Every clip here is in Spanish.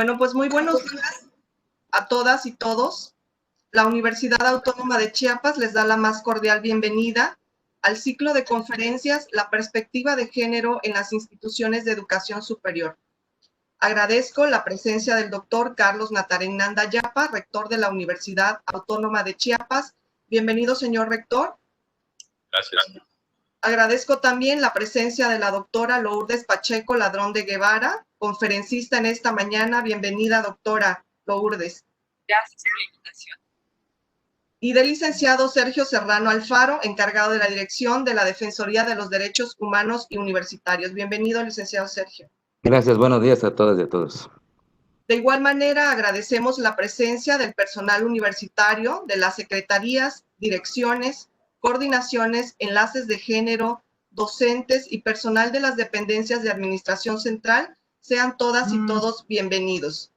Bueno, pues muy buenos días a todas y todos. La Universidad Autónoma de Chiapas les da la más cordial bienvenida al ciclo de conferencias La perspectiva de género en las instituciones de educación superior. Agradezco la presencia del doctor Carlos Natarengnanda Yapa, rector de la Universidad Autónoma de Chiapas. Bienvenido, señor rector. Gracias. Agradezco también la presencia de la doctora Lourdes Pacheco Ladrón de Guevara, conferencista en esta mañana. Bienvenida, doctora Lourdes. Gracias por la invitación. Y del licenciado Sergio Serrano Alfaro, encargado de la dirección de la Defensoría de los Derechos Humanos y Universitarios. Bienvenido, licenciado Sergio. Gracias, buenos días a todas y a todos. De igual manera, agradecemos la presencia del personal universitario, de las secretarías, direcciones, coordinaciones, enlaces de género, docentes y personal de las dependencias de Administración Central. Sean todas y todos bienvenidos.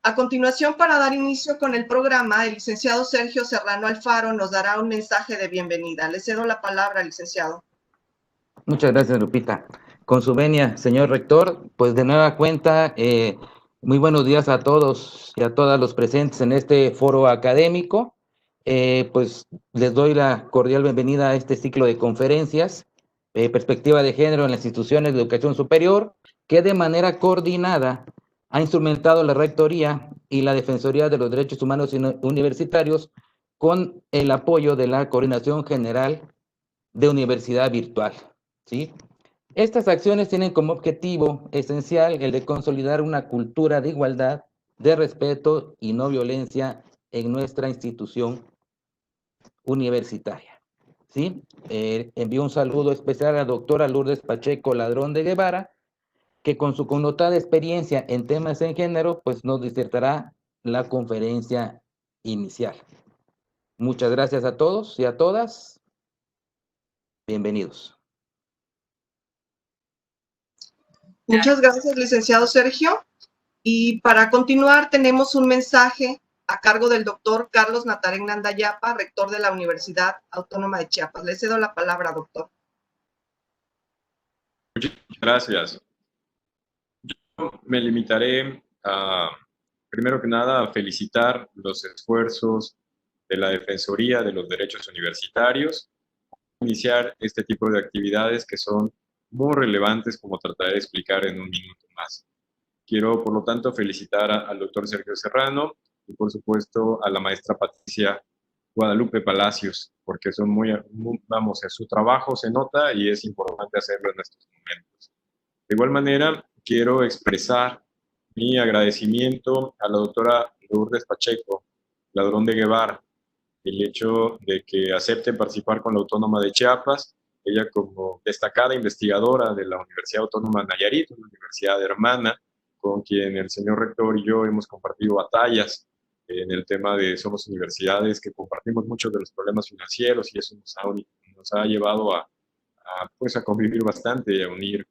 A continuación, para dar inicio con el programa, el licenciado Sergio Serrano Alfaro nos dará un mensaje de bienvenida. Le cedo la palabra, licenciado. Muchas gracias, Lupita. Con su venia, señor rector, pues de nueva cuenta, muy buenos días a todos y a todas los presentes en este foro académico. Pues les doy la cordial bienvenida a este ciclo de conferencias, perspectiva de género en las instituciones de educación superior, que de manera coordinada ha instrumentado la Rectoría y la Defensoría de los Derechos Humanos Universitarios con el apoyo de la Coordinación General de Universidad Virtual, ¿sí? Estas acciones tienen como objetivo esencial el de consolidar una cultura de igualdad, de respeto y no violencia en nuestra institución universitaria, ¿sí? Envío un saludo especial a la doctora Lourdes Pacheco Ladrón de Guevara, que con su connotada experiencia en temas en género, pues nos disertará la conferencia inicial. Muchas gracias a todos y a todas. Bienvenidos. Muchas gracias, licenciado Sergio. Y para continuar, tenemos un mensaje a cargo del doctor Carlos Natarengnanda Yapa, rector de la Universidad Autónoma de Chiapas. Le cedo la palabra, doctor. Muchas gracias. Yo me limitaré a, primero que nada, a felicitar los esfuerzos de la Defensoría de los Derechos Universitarios, iniciar este tipo de actividades que son muy relevantes, como trataré de explicar en un minuto más. Quiero, por lo tanto, felicitar al doctor Sergio Serrano y, por supuesto, a la maestra Patricia Guadalupe Palacios, porque son vamos, en su trabajo se nota y es importante hacerlo en estos momentos. De igual manera, quiero expresar mi agradecimiento a la doctora Lourdes Pacheco, Ladrón de Guevara, el hecho de que acepte participar con la Autónoma de Chiapas, ella como destacada investigadora de la Universidad Autónoma de Nayarit, una universidad hermana, con quien el señor rector y yo hemos compartido batallas en el tema de somos universidades que compartimos muchos de los problemas financieros y eso nos ha llevado pues a convivir bastante y a unir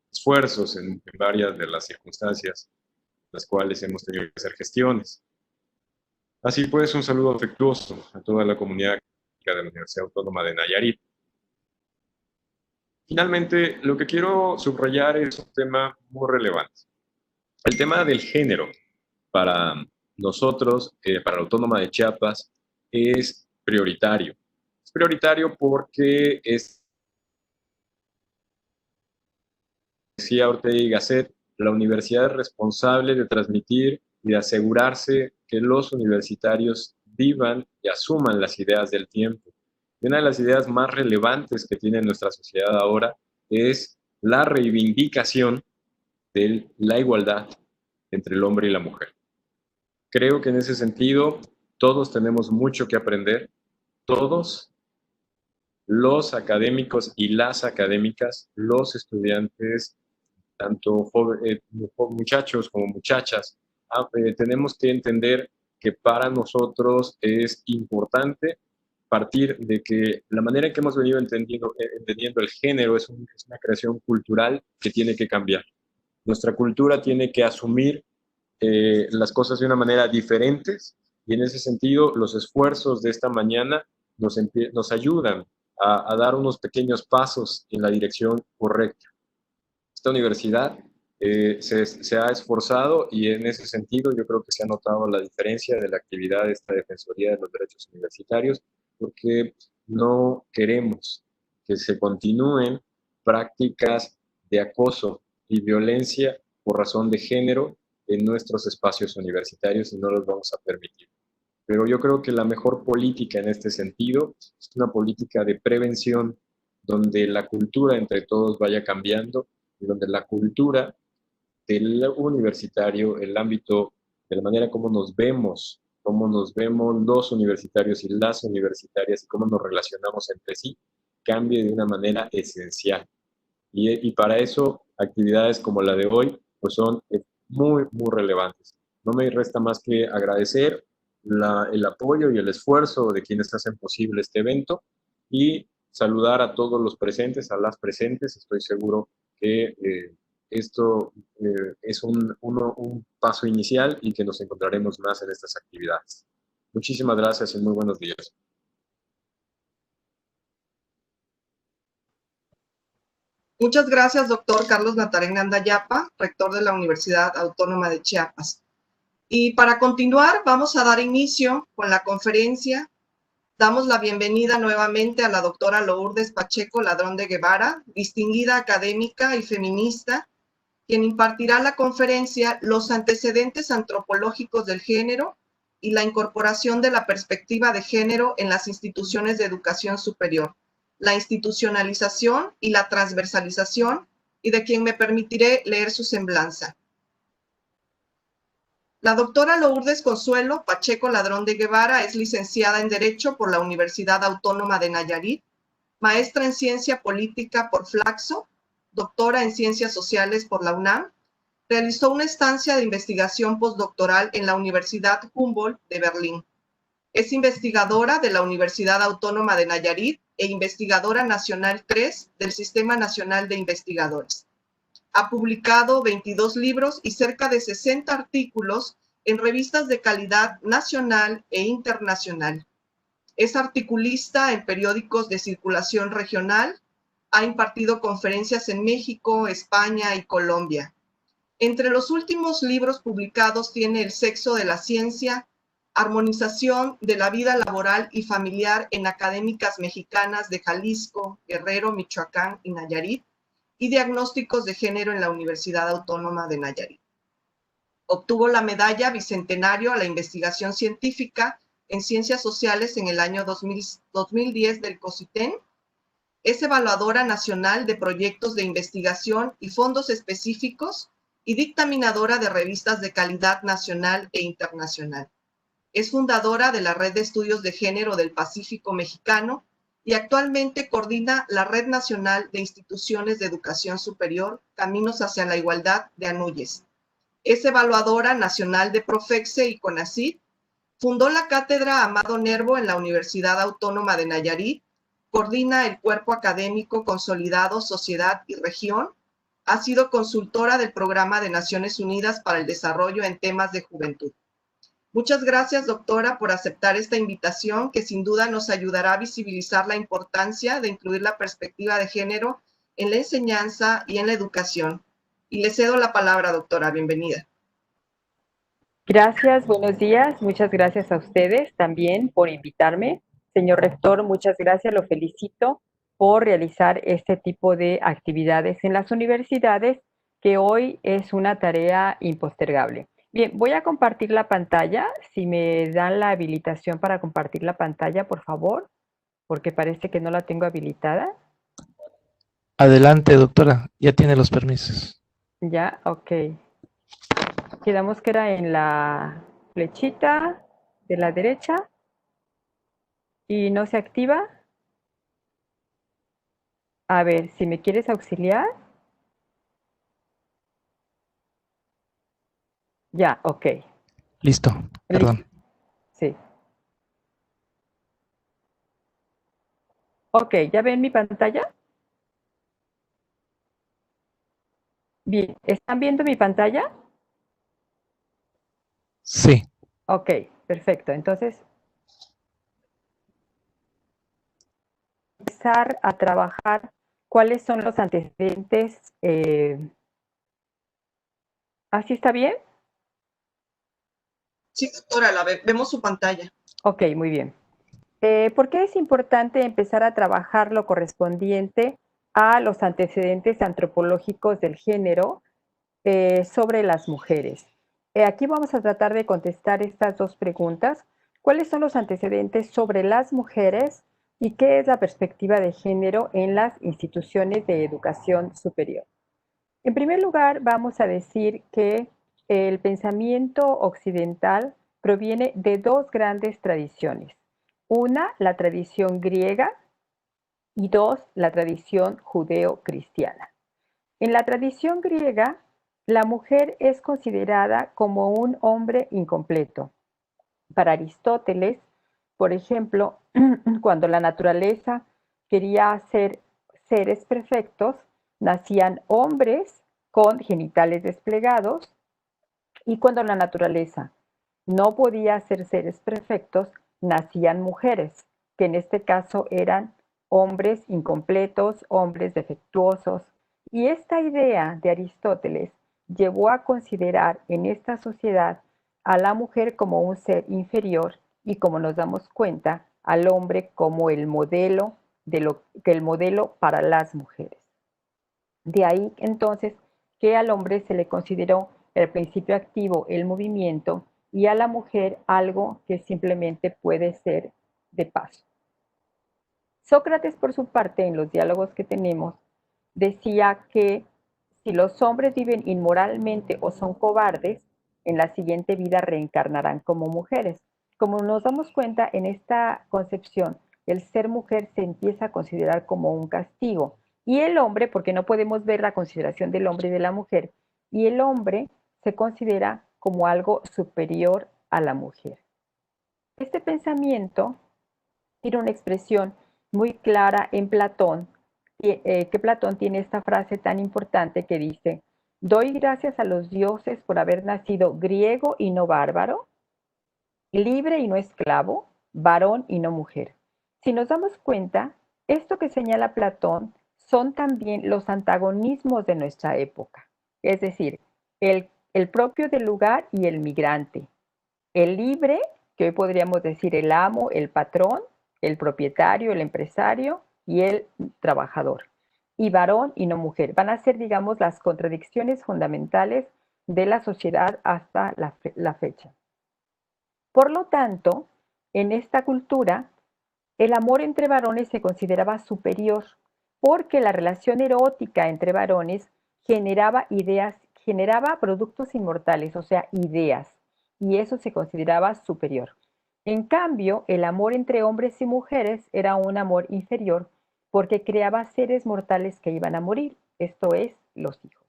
esfuerzos en varias de las circunstancias en las cuales hemos tenido que hacer gestiones. Así pues, un saludo afectuoso a toda la comunidad de la Universidad Autónoma de Nayarit. Finalmente, lo que quiero subrayar es un tema muy relevante. El tema del género para nosotros, para la Autónoma de Chiapas, es prioritario. Es prioritario porque decía Ortega y Gasset, la universidad es responsable de transmitir y de asegurarse que los universitarios vivan y asuman las ideas del tiempo. Y una de las ideas más relevantes que tiene nuestra sociedad ahora es la reivindicación de la igualdad entre el hombre y la mujer. Creo que en ese sentido todos tenemos mucho que aprender, todos los académicos y las académicas, los estudiantes, tanto muchachos como muchachas, tenemos que entender que para nosotros es importante partir de que la manera en que hemos venido entendiendo el género es una creación cultural que tiene que cambiar. Nuestra cultura tiene que asumir las cosas de una manera diferente y en ese sentido los esfuerzos de esta mañana nos ayudan a dar unos pequeños pasos en la dirección correcta. Esta universidad se ha esforzado y en ese sentido yo creo que se ha notado la diferencia de la actividad de esta Defensoría de los Derechos Universitarios, porque no queremos que se continúen prácticas de acoso y violencia por razón de género en nuestros espacios universitarios y no los vamos a permitir. Pero yo creo que la mejor política en este sentido es una política de prevención donde la cultura entre todos vaya cambiando y donde la cultura del universitario, el ámbito de la manera como nos vemos los universitarios y las universitarias y cómo nos relacionamos entre sí, cambie de una manera esencial. Y para eso, actividades como la de hoy, pues son muy, muy relevantes. No me resta más que agradecer el apoyo y el esfuerzo de quienes hacen posible este evento y saludar a todos los presentes, a las presentes. Estoy seguro que esto es un paso inicial y que nos encontraremos más en estas actividades. Muchísimas gracias y muy buenos días. Muchas gracias, doctor Carlos Natarén Andayapa, rector de la Universidad Autónoma de Chiapas. Y para continuar, vamos a dar inicio con la conferencia. Damos la bienvenida nuevamente a la doctora Lourdes Pacheco Ladrón de Guevara, distinguida académica y feminista, quien impartirá la conferencia Los antecedentes antropológicos del género y la incorporación de la perspectiva de género en las instituciones de educación superior, la institucionalización y la transversalización, y de quien me permitiré leer su semblanza. La doctora Lourdes Consuelo Pacheco Ladrón de Guevara es licenciada en Derecho por la Universidad Autónoma de Nayarit, maestra en Ciencia Política por Flaxo, doctora en Ciencias Sociales por la UNAM. Realizó una estancia de investigación postdoctoral en la Universidad Humboldt de Berlín. Es investigadora de la Universidad Autónoma de Nayarit e investigadora nacional 3 del Sistema Nacional de Investigadores. Ha publicado 22 libros y cerca de 60 artículos en revistas de calidad nacional e internacional. Es articulista en periódicos de circulación regional. Ha impartido conferencias en México, España y Colombia. Entre los últimos libros publicados tiene El sexo de la ciencia, Armonización de la vida laboral y familiar en académicas mexicanas de Jalisco, Guerrero, Michoacán y Nayarit, y Diagnósticos de género en la Universidad Autónoma de Nayarit. Obtuvo la medalla Bicentenario a la investigación científica en ciencias sociales en el año 2010 del COSITEN. Es evaluadora nacional de proyectos de investigación y fondos específicos y dictaminadora de revistas de calidad nacional e internacional. Es fundadora de la Red de Estudios de Género del Pacífico Mexicano y actualmente coordina la Red Nacional de Instituciones de Educación Superior, Caminos hacia la Igualdad de ANUYES. Es evaluadora nacional de Profexe y CONACYT. Fundó la Cátedra Amado Nervo en la Universidad Autónoma de Nayarit. Coordina el Cuerpo Académico Consolidado Sociedad y Región. Ha sido consultora del Programa de Naciones Unidas para el Desarrollo en temas de juventud. Muchas gracias, doctora, por aceptar esta invitación que sin duda nos ayudará a visibilizar la importancia de incluir la perspectiva de género en la enseñanza y en la educación. Y le cedo la palabra, doctora. Bienvenida. Gracias, buenos días. Muchas gracias a ustedes también por invitarme. Señor rector, muchas gracias. Lo felicito por realizar este tipo de actividades en las universidades, que hoy es una tarea impostergable. Bien, voy a compartir la pantalla. Si me dan la habilitación para compartir la pantalla, por favor, porque parece que no la tengo habilitada. Adelante, doctora. Ya tiene los permisos. Ya, ok. Quedamos que era en la flechita de la derecha y no se activa. A ver, si me quieres auxiliar. Ya, ok. Listo, perdón. Sí. Ok, ¿ya ven mi pantalla? Bien, ¿están viendo mi pantalla? Sí. Ok, perfecto. Entonces, empezar a trabajar cuáles son los antecedentes ¿Así está bien? Sí, doctora, vemos su pantalla. Ok, muy bien. ¿Por qué es importante empezar a trabajar lo correspondiente a los antecedentes antropológicos del género sobre las mujeres? Aquí vamos a tratar de contestar estas dos preguntas. ¿Cuáles son los antecedentes sobre las mujeres y qué es la perspectiva de género en las instituciones de educación superior? En primer lugar, vamos a decir que el pensamiento occidental proviene de dos grandes tradiciones. Una, la tradición griega, y dos, la tradición judeo-cristiana. En la tradición griega, la mujer es considerada como un hombre incompleto. Para Aristóteles, por ejemplo, cuando la naturaleza quería hacer seres perfectos, nacían hombres con genitales desplegados, y cuando la naturaleza no podía hacer seres perfectos, nacían mujeres, que en este caso eran hombres incompletos, hombres defectuosos. Y esta idea de Aristóteles llevó a considerar en esta sociedad a la mujer como un ser inferior y, como nos damos cuenta, al hombre como el modelo para las mujeres. De ahí entonces que al hombre se le consideró el principio activo, el movimiento, y a la mujer algo que simplemente puede ser de paso. Sócrates, por su parte, en los diálogos que tenemos, decía que si los hombres viven inmoralmente o son cobardes, en la siguiente vida reencarnarán como mujeres. Como nos damos cuenta, en esta concepción, el ser mujer se empieza a considerar como un castigo. Y el hombre, porque no podemos ver la consideración del hombre y de la mujer, y el hombre se considera como algo superior a la mujer. Este pensamiento tiene una expresión muy clara en Platón, que Platón tiene esta frase tan importante que dice: doy gracias a los dioses por haber nacido griego y no bárbaro, libre y no esclavo, varón y no mujer. Si nos damos cuenta, esto que señala Platón son también los antagonismos de nuestra época, es decir, el propio del lugar y el migrante, el libre, que hoy podríamos decir el amo, el patrón, el propietario, el empresario y el trabajador. Y varón y no mujer. Van a ser, digamos, las contradicciones fundamentales de la sociedad hasta la fecha. Por lo tanto, en esta cultura, el amor entre varones se consideraba superior porque la relación erótica entre varones generaba ideas, generaba productos inmortales, o sea, ideas, y eso se consideraba superior. En cambio, el amor entre hombres y mujeres era un amor inferior porque creaba seres mortales que iban a morir, esto es, los hijos.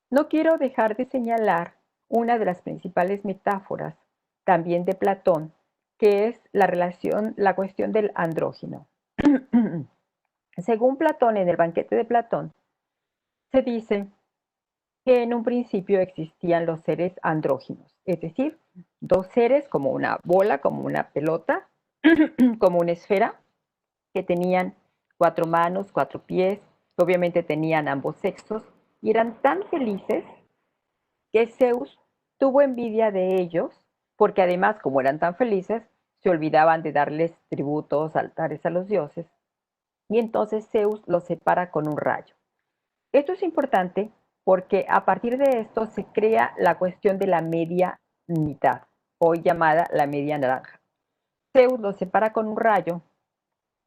No quiero dejar de señalar una de las principales metáforas también de Platón, que es la cuestión del andrógino. Según Platón, en el banquete de Platón, se dice que en un principio existían los seres andróginos, es decir, dos seres como una bola, como una pelota, como una esfera, que tenían 4 manos, 4 pies, obviamente tenían ambos sexos, y eran tan felices que Zeus tuvo envidia de ellos, porque además, como eran tan felices, se olvidaban de darles tributos, altares a los dioses, y entonces Zeus los separa con un rayo. Esto es importante porque a partir de esto se crea la cuestión de la media mitad, hoy llamada la media naranja. Zeus los separa con un rayo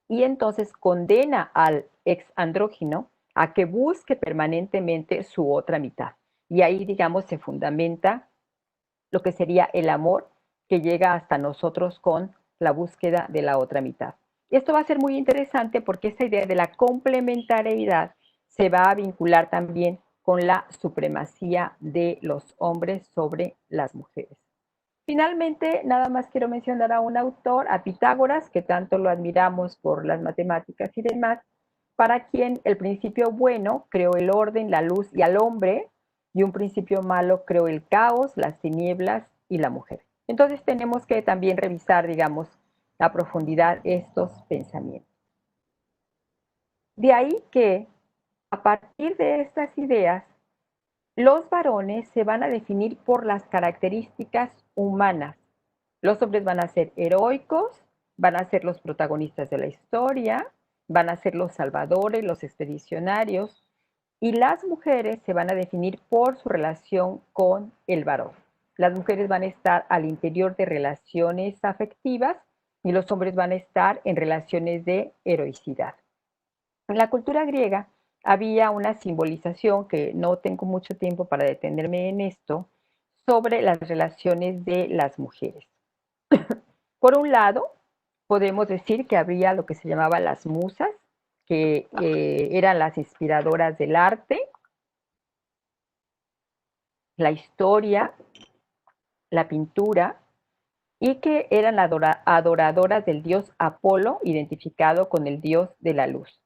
y entonces condena al ex andrógino a que busque permanentemente su otra mitad. Y ahí, digamos, se fundamenta lo que sería el amor que llega hasta nosotros con la búsqueda de la otra mitad. Y esto va a ser muy interesante porque esta idea de la complementariedad se va a vincular también con la supremacía de los hombres sobre las mujeres. Finalmente, nada más quiero mencionar a un autor, a Pitágoras, que tanto lo admiramos por las matemáticas y demás, para quien el principio bueno creó el orden, la luz y al hombre, y un principio malo creó el caos, las tinieblas y la mujer. Entonces tenemos que también revisar, digamos, a profundidad estos pensamientos. De ahí que, a partir de estas ideas, los varones se van a definir por las características humanas. Los hombres van a ser heroicos, van a ser los protagonistas de la historia, van a ser los salvadores, los expedicionarios, y las mujeres se van a definir por su relación con el varón. Las mujeres van a estar al interior de relaciones afectivas y los hombres van a estar en relaciones de heroicidad. En la cultura griega había una simbolización, que no tengo mucho tiempo para detenerme en esto, sobre las relaciones de las mujeres. Por un lado, podemos decir que había lo que se llamaba las musas, que eran las inspiradoras del arte, la historia, la pintura, y que eran adoradoras del dios Apolo, identificado con el dios de la luz.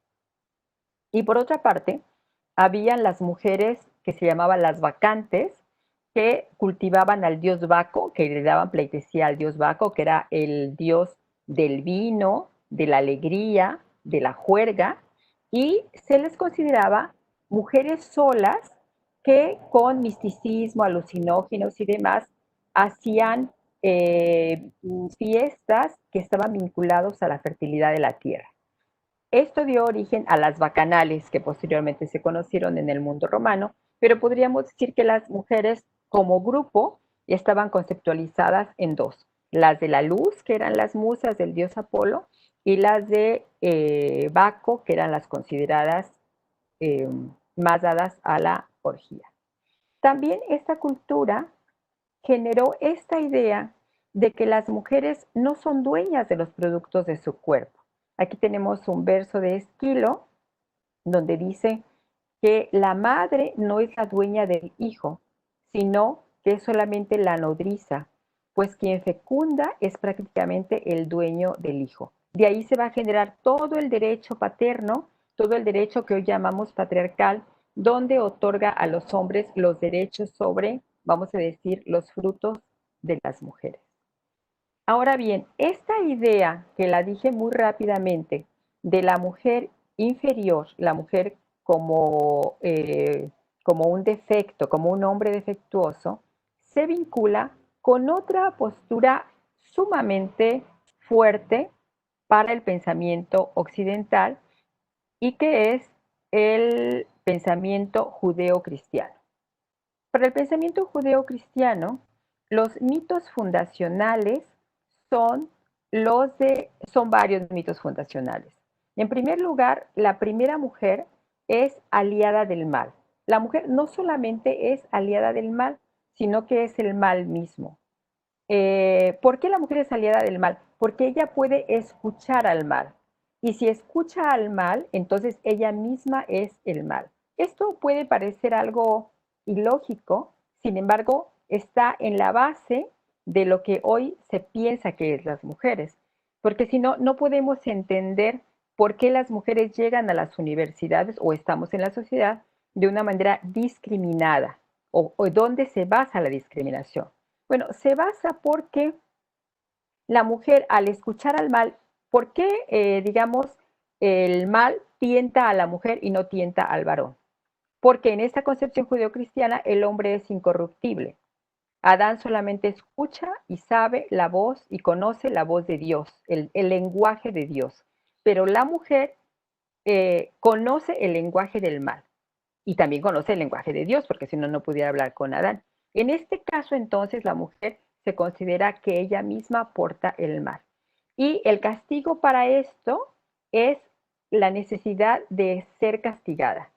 Y por otra parte, habían las mujeres que se llamaban las bacantes, que cultivaban al dios Baco, que le daban pleitesía al dios Baco, que era el dios del vino, de la alegría, de la juerga, y se les consideraba mujeres solas que con misticismo, alucinógenos y demás hacían fiestas que estaban vinculados a la fertilidad de la tierra. Esto dio origen a las bacanales, que posteriormente se conocieron en el mundo romano, pero podríamos decir que las mujeres como grupo estaban conceptualizadas en dos: las de la luz, que eran las musas del dios Apolo, y las de Baco, que eran las consideradas más dadas a la orgía. También esta cultura generó esta idea de que las mujeres no son dueñas de los productos de su cuerpo. Aquí tenemos un verso de Esquilo donde dice que la madre no es la dueña del hijo, sino que es solamente la nodriza, pues quien fecunda es prácticamente el dueño del hijo. De ahí se va a generar todo el derecho paterno, todo el derecho que hoy llamamos patriarcal, donde otorga a los hombres los derechos sobre, vamos a decir, los frutos de las mujeres. Ahora bien, esta idea, que la dije muy rápidamente, de la mujer inferior, la mujer como un defecto, como un hombre defectuoso, se vincula con otra postura sumamente fuerte para el pensamiento occidental, y que es el pensamiento judeo-cristiano. Para el pensamiento judeo-cristiano, los mitos fundacionales son varios mitos fundacionales. En primer lugar, la primera mujer es aliada del mal. La mujer no solamente es aliada del mal, sino que es el mal mismo. ¿Por qué la mujer es aliada del mal? Porque ella puede escuchar al mal. Y si escucha al mal, entonces ella misma es el mal. Esto puede parecer algo ilógico, sin embargo, está en la base de lo que hoy se piensa que es las mujeres. Porque si no, no podemos entender por qué las mujeres llegan a las universidades o estamos en la sociedad de una manera discriminada, o dónde se basa la discriminación. Bueno, se basa porque la mujer, al escuchar al mal, ¿por qué, digamos, el mal tienta a la mujer y no tienta al varón? Porque en esta concepción judeocristiana el hombre es incorruptible. Adán solamente escucha y sabe la voz y conoce la voz de Dios, el lenguaje de Dios. Pero la mujer conoce el lenguaje del mal y también conoce el lenguaje de Dios, porque si no, no pudiera hablar con Adán. En este caso, entonces, la mujer se considera que ella misma porta el mal. Y el castigo para esto es la necesidad de ser castigada.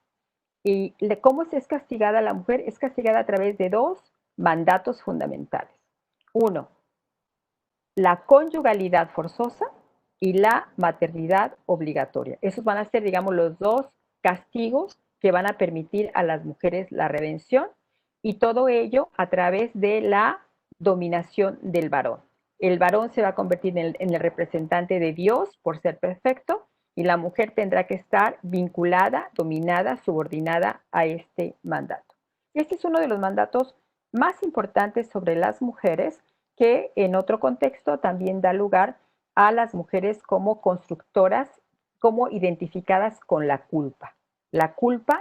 ¿Y cómo se es castigada la mujer? Es castigada a través de dos mandatos fundamentales. Uno, la conyugalidad forzosa y la maternidad obligatoria. Esos van a ser, digamos, los dos castigos que van a permitir a las mujeres la redención, y todo ello a través de la dominación del varón. El varón se va a convertir en el representante de Dios por ser perfecto, y la mujer tendrá que estar vinculada, dominada, subordinada a este mandato. Este es uno de los mandatos más importantes sobre las mujeres, que en otro contexto también da lugar a las mujeres como constructoras, como identificadas con la culpa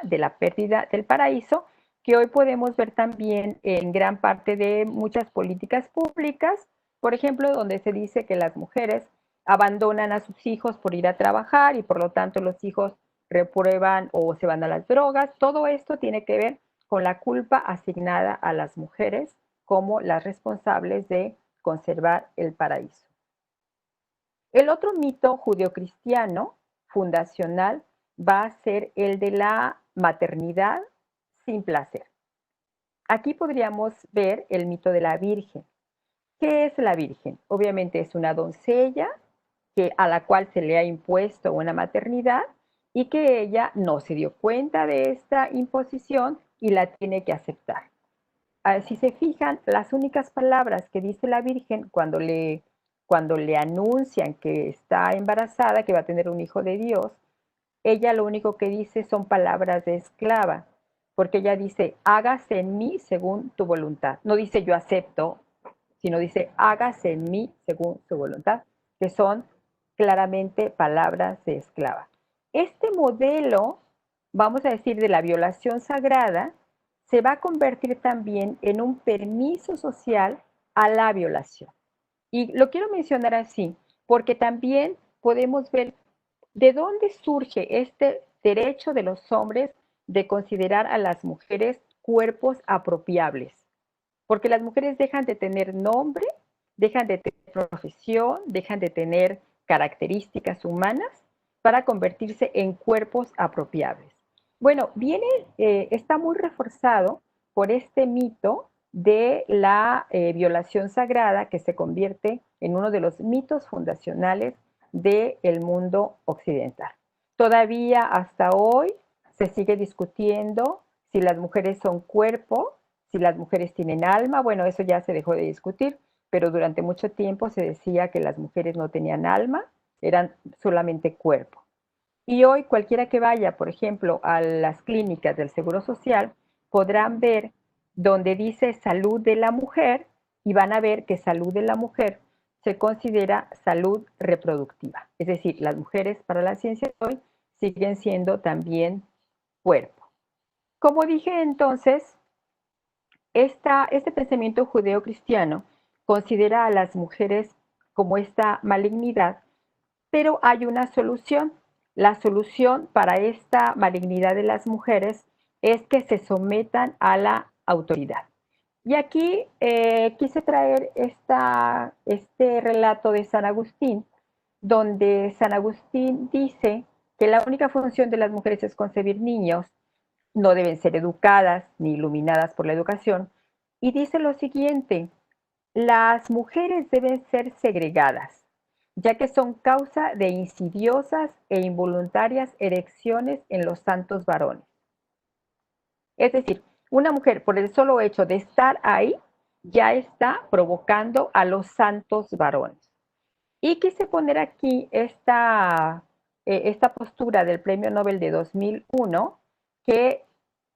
de la pérdida del paraíso, que hoy podemos ver también en gran parte de muchas políticas públicas, por ejemplo, donde se dice que las mujeres abandonan a sus hijos por ir a trabajar y por lo tanto los hijos reprueban o se van a las drogas. Todo esto tiene que ver con la culpa asignada a las mujeres como las responsables de conservar el paraíso. El otro mito judeocristiano fundacional va a ser el de la maternidad sin placer. Aquí podríamos ver el mito de la Virgen. ¿Qué es la Virgen? Obviamente es una doncella a la cual se le ha impuesto una maternidad y que ella no se dio cuenta de esta imposición y la tiene que aceptar. Si se fijan, las únicas palabras que dice la Virgen cuando le anuncian que está embarazada, que va a tener un hijo de Dios, ella lo único que dice son palabras de esclava, porque ella dice, hágase en mí según tu voluntad. No dice yo acepto, sino dice, hágase en mí según su voluntad, que son claramente palabras de esclava. Este modelo, vamos a decir, de la violación sagrada, se va a convertir también en un permiso social a la violación. Y lo quiero mencionar así, porque también podemos ver de dónde surge este derecho de los hombres de considerar a las mujeres cuerpos apropiables. Porque las mujeres dejan de tener nombre, dejan de tener profesión, dejan de tener características humanas para convertirse en cuerpos apropiables. Bueno, está muy reforzado por este mito de la violación sagrada que se convierte en uno de los mitos fundacionales del mundo occidental. Todavía hasta hoy se sigue discutiendo si las mujeres son cuerpo, si las mujeres tienen alma. Bueno, eso ya se dejó de discutir, pero durante mucho tiempo se decía que las mujeres no tenían alma, eran solamente cuerpo. Y hoy cualquiera que vaya, por ejemplo, a las clínicas del Seguro Social, podrán ver donde dice salud de la mujer y van a ver que salud de la mujer se considera salud reproductiva. Es decir, las mujeres para la ciencia de hoy siguen siendo también cuerpo. Como dije entonces, este pensamiento judeo-cristiano considera a las mujeres como esta malignidad, pero hay una solución. La solución para esta malignidad de las mujeres es que se sometan a la autoridad. Y aquí quise traer este relato de San Agustín, donde San Agustín dice que la única función de las mujeres es concebir niños, no deben ser educadas ni iluminadas por la educación, y dice lo siguiente: las mujeres deben ser segregadas, ya que son causa de insidiosas e involuntarias erecciones en los santos varones. Es decir, una mujer, por el solo hecho de estar ahí, ya está provocando a los santos varones. Y quise poner aquí esta postura del Premio Nobel de 2001, que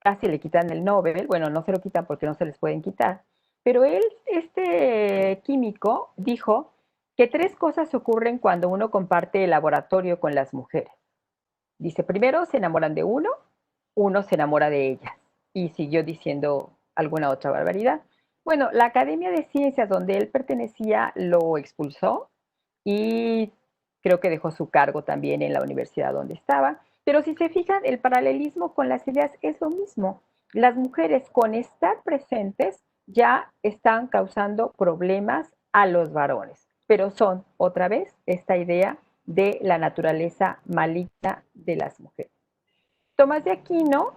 casi le quitan el Nobel. Bueno, no se lo quitan porque no se les pueden quitar. Pero este químico dijo que 3 cosas ocurren cuando uno comparte el laboratorio con las mujeres. Dice, primero se enamoran de uno se enamora de ellas. Y siguió diciendo alguna otra barbaridad. Bueno, la Academia de Ciencias donde él pertenecía lo expulsó y creo que dejó su cargo también en la universidad donde estaba. Pero si se fijan, el paralelismo con las ideas es lo mismo. Las mujeres con estar presentes ya están causando problemas a los varones, pero son otra vez esta idea de la naturaleza maligna de las mujeres. Tomás de Aquino,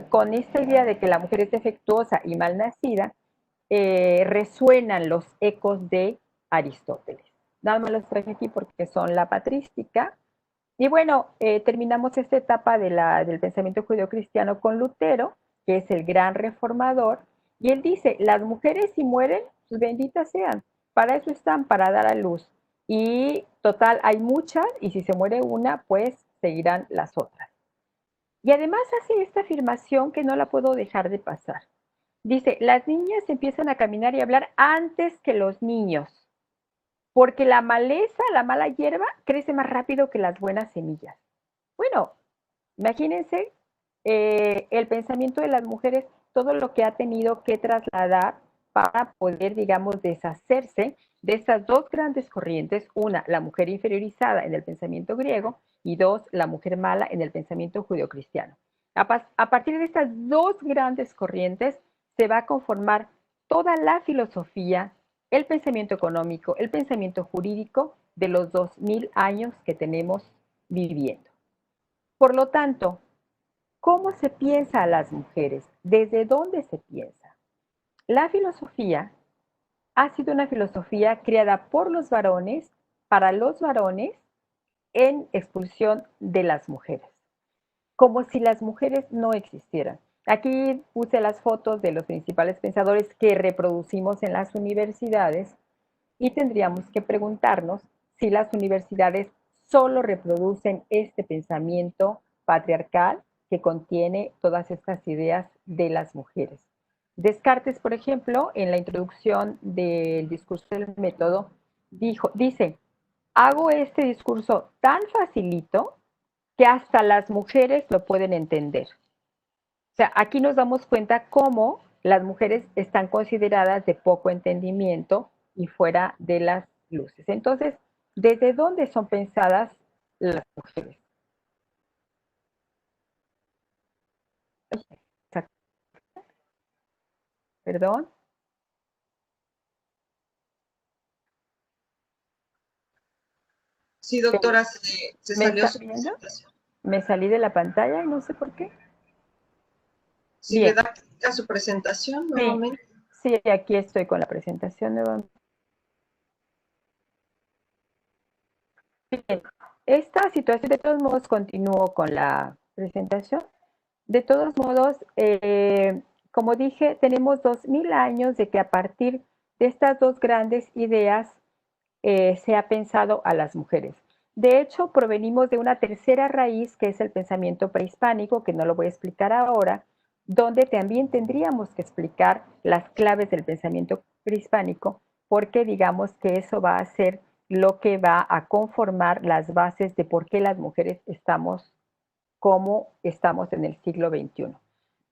con esta idea de que la mujer es defectuosa y malnacida, resuenan los ecos de Aristóteles. Nada más los traje aquí porque son la patrística. Y bueno, terminamos esta etapa del pensamiento judeocristiano con Lutero, que es el gran reformador, y él dice, las mujeres si mueren, pues benditas sean, para eso están, para dar a luz. Y total, hay muchas, y si se muere una, pues seguirán las otras. Y además hace esta afirmación que no la puedo dejar de pasar. Dice, las niñas empiezan a caminar y a hablar antes que los niños, porque la maleza, la mala hierba, crece más rápido que las buenas semillas. Bueno, imagínense el pensamiento de las mujeres todo lo que ha tenido que trasladar para poder, digamos, deshacerse de estas dos grandes corrientes. Una, la mujer inferiorizada en el pensamiento griego, y dos, la mujer mala en el pensamiento judeocristiano. A partir de estas dos grandes corrientes se va a conformar toda la filosofía, el pensamiento económico, el pensamiento jurídico de los 2000 años que tenemos viviendo. Por lo tanto, ¿cómo se piensa a las mujeres? ¿Desde dónde se piensa? La filosofía ha sido una filosofía creada por los varones, para los varones, en expulsión de las mujeres, como si las mujeres no existieran. Aquí puse las fotos de los principales pensadores que reproducimos en las universidades y tendríamos que preguntarnos si las universidades solo reproducen este pensamiento patriarcal que contiene todas estas ideas de las mujeres. Descartes, por ejemplo, en la introducción del discurso del método, dice, hago este discurso tan facilito que hasta las mujeres lo pueden entender. O sea, aquí nos damos cuenta cómo las mujeres están consideradas de poco entendimiento y fuera de las luces. Entonces, ¿desde dónde son pensadas las mujeres? Perdón. Sí, doctora, se salió su presentación. Me salí de la pantalla y no sé por qué. Si le da clic a su presentación nuevamente. Sí, aquí estoy con la presentación nuevamente. Bien, esta situación, de todos modos, continúo con la presentación. De todos modos, como dije, tenemos 2000 años de que a partir de estas dos grandes ideas se ha pensado a las mujeres. De hecho, provenimos de una tercera raíz, que es el pensamiento prehispánico, que no lo voy a explicar ahora, donde también tendríamos que explicar las claves del pensamiento prehispánico, porque digamos que eso va a ser lo que va a conformar las bases de por qué las mujeres estamos como estamos en el siglo XXI.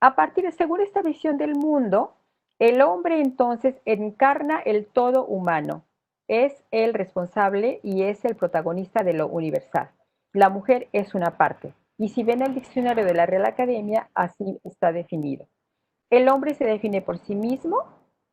A partir de, según esta visión del mundo, el hombre entonces encarna el todo humano, es el responsable y es el protagonista de lo universal. La mujer es una parte. Y si ven el diccionario de la Real Academia, así está definido. El hombre se define por sí mismo,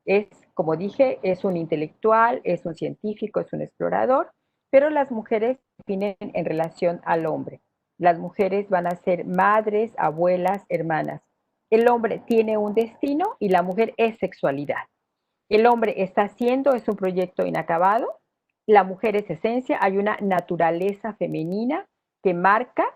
es, como dije, es un intelectual, es un científico, es un explorador, pero las mujeres se definen en relación al hombre. Las mujeres van a ser madres, abuelas, hermanas. El hombre tiene un destino y la mujer es sexualidad. El hombre está haciendo, es un proyecto inacabado. La mujer es esencia, hay una naturaleza femenina que marca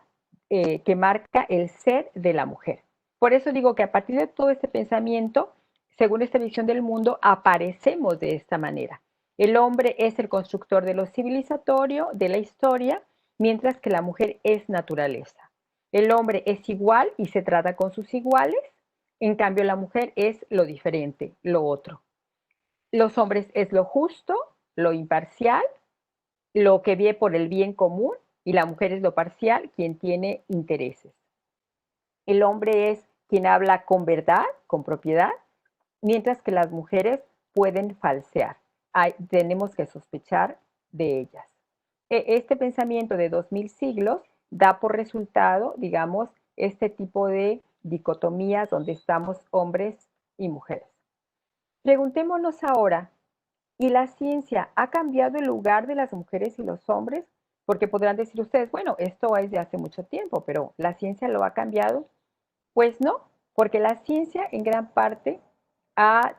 el ser de la mujer. Por eso digo que a partir de todo este pensamiento, según esta visión del mundo, aparecemos de esta manera. El hombre es el constructor de lo civilizatorio, de la historia, mientras que la mujer es naturaleza. El hombre es igual y se trata con sus iguales, en cambio la mujer es lo diferente, lo otro. Los hombres es lo justo, lo imparcial, lo que ve por el bien común, y la mujer es lo parcial, quien tiene intereses. El hombre es quien habla con verdad, con propiedad, mientras que las mujeres pueden falsear. Tenemos que sospechar de ellas. Este pensamiento de 2000 siglos da por resultado, digamos, este tipo de dicotomías donde estamos hombres y mujeres. Preguntémonos ahora, ¿y la ciencia ha cambiado el lugar de las mujeres y los hombres? Porque podrán decir ustedes, bueno, esto es de hace mucho tiempo, pero ¿la ciencia lo ha cambiado? Pues no, porque la ciencia en gran parte ha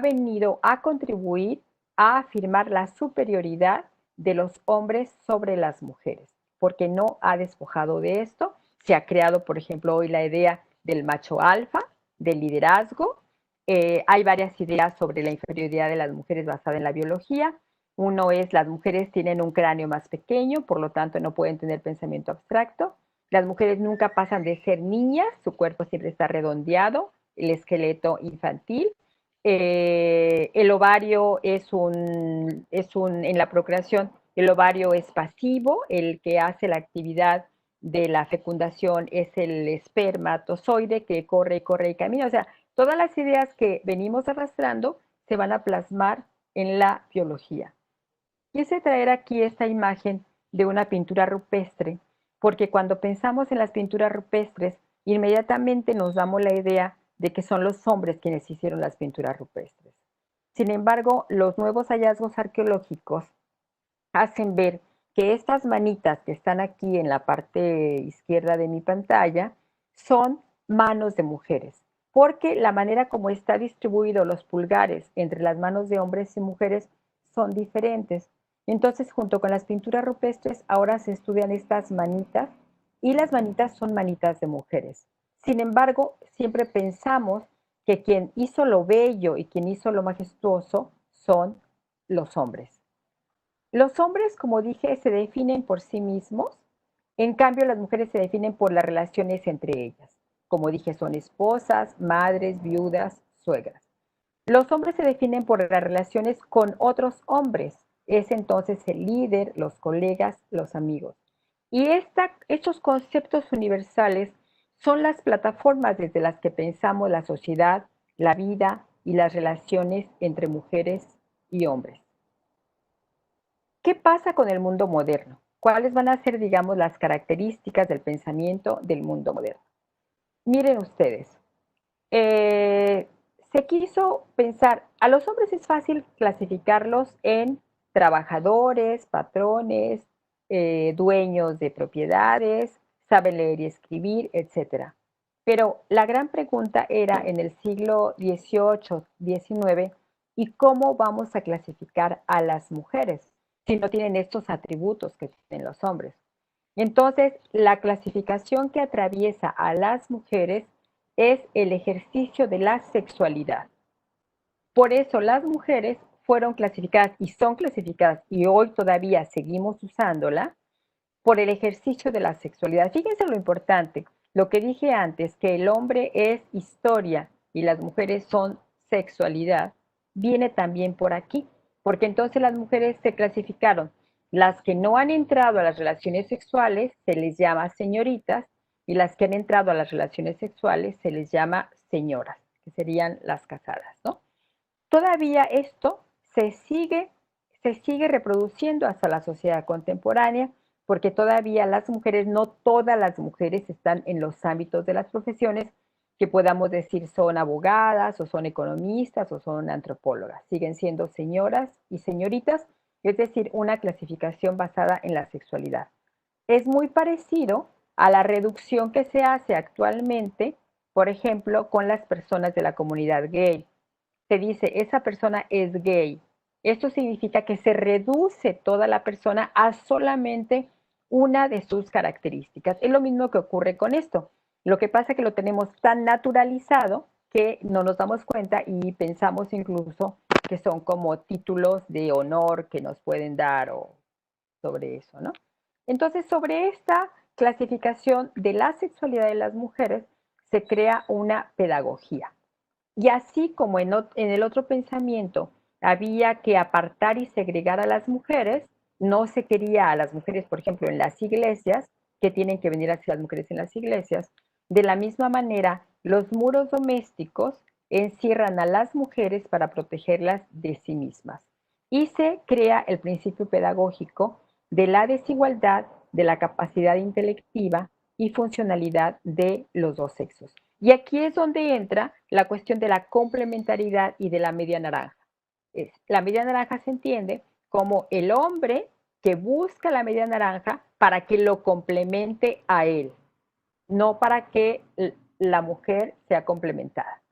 venido a contribuir a afirmar la superioridad de los hombres sobre las mujeres, porque no ha despojado de esto. Se ha creado, por ejemplo, hoy la idea del macho alfa, del liderazgo. Hay varias ideas sobre la inferioridad de las mujeres basada en la biología. Uno es, las mujeres tienen un cráneo más pequeño, por lo tanto no pueden tener pensamiento abstracto. Las mujeres nunca pasan de ser niñas, su cuerpo siempre está redondeado, el esqueleto infantil. El ovario en la procreación, el ovario es pasivo, el que hace la actividad de la fecundación es el espermatozoide que corre y corre y camina. O sea, todas las ideas que venimos arrastrando se van a plasmar en la biología. Quise traer aquí esta imagen de una pintura rupestre, porque cuando pensamos en las pinturas rupestres, inmediatamente nos damos la idea de que son los hombres quienes hicieron las pinturas rupestres. Sin embargo, los nuevos hallazgos arqueológicos hacen ver que estas manitas que están aquí en la parte izquierda de mi pantalla son manos de mujeres, porque la manera como está distribuido los pulgares entre las manos de hombres y mujeres son diferentes. Entonces, junto con las pinturas rupestres, ahora se estudian estas manitas y las manitas son manitas de mujeres. Sin embargo, siempre pensamos que quien hizo lo bello y quien hizo lo majestuoso son los hombres. Los hombres, como dije, se definen por sí mismos, en cambio las mujeres se definen por las relaciones entre ellas. Como dije, son esposas, madres, viudas, suegras. Los hombres se definen por las relaciones con otros hombres. Es entonces el líder, los colegas, los amigos. Y estos conceptos universales son las plataformas desde las que pensamos la sociedad, la vida y las relaciones entre mujeres y hombres. ¿Qué pasa con el mundo moderno? ¿Cuáles van a ser, digamos, las características del pensamiento del mundo moderno? Miren ustedes, se quiso pensar, a los hombres es fácil clasificarlos en trabajadores, patrones, dueños de propiedades, saben leer y escribir, etc. Pero la gran pregunta era en el siglo XVIII, XIX, ¿y cómo vamos a clasificar a las mujeres si no tienen estos atributos que tienen los hombres? Entonces, la clasificación que atraviesa a las mujeres es el ejercicio de la sexualidad. Por eso las mujeres fueron clasificadas y son clasificadas, y hoy todavía seguimos usándola, por el ejercicio de la sexualidad. Fíjense lo importante, lo que dije antes, que el hombre es historia y las mujeres son sexualidad, viene también por aquí, porque entonces las mujeres se clasificaron. Las que no han entrado a las relaciones sexuales se les llama señoritas y las que han entrado a las relaciones sexuales se les llama señoras, que serían las casadas, ¿no? Todavía esto se sigue reproduciendo hasta la sociedad contemporánea, porque todavía las mujeres, no todas las mujeres están en los ámbitos de las profesiones que podamos decir son abogadas o son economistas o son antropólogas. Siguen siendo señoras y señoritas, es decir, una clasificación basada en la sexualidad. Es muy parecido a la reducción que se hace actualmente, por ejemplo, con las personas de la comunidad gay. Se dice, esa persona es gay. Esto significa que se reduce toda la persona a solamente una de sus características. Es lo mismo que ocurre con esto. Lo que pasa es que lo tenemos tan naturalizado que no nos damos cuenta y pensamos incluso que son como títulos de honor que nos pueden dar o sobre eso, ¿no? Entonces, sobre esta clasificación de la sexualidad de las mujeres se crea una pedagogía. Y así como en el otro pensamiento había que apartar y segregar a las mujeres, no se quería a las mujeres, por ejemplo, en las iglesias, que tienen que venir hacia las mujeres en las iglesias. De la misma manera, los muros domésticos encierran a las mujeres para protegerlas de sí mismas. Y se crea el principio pedagógico de la desigualdad de la capacidad intelectiva y funcionalidad de los dos sexos. Y aquí es donde entra la cuestión de la complementariedad y de la media naranja. La media naranja se entiende como el hombre que busca la media naranja para que lo complemente a él, no para que la mujer sea complementada.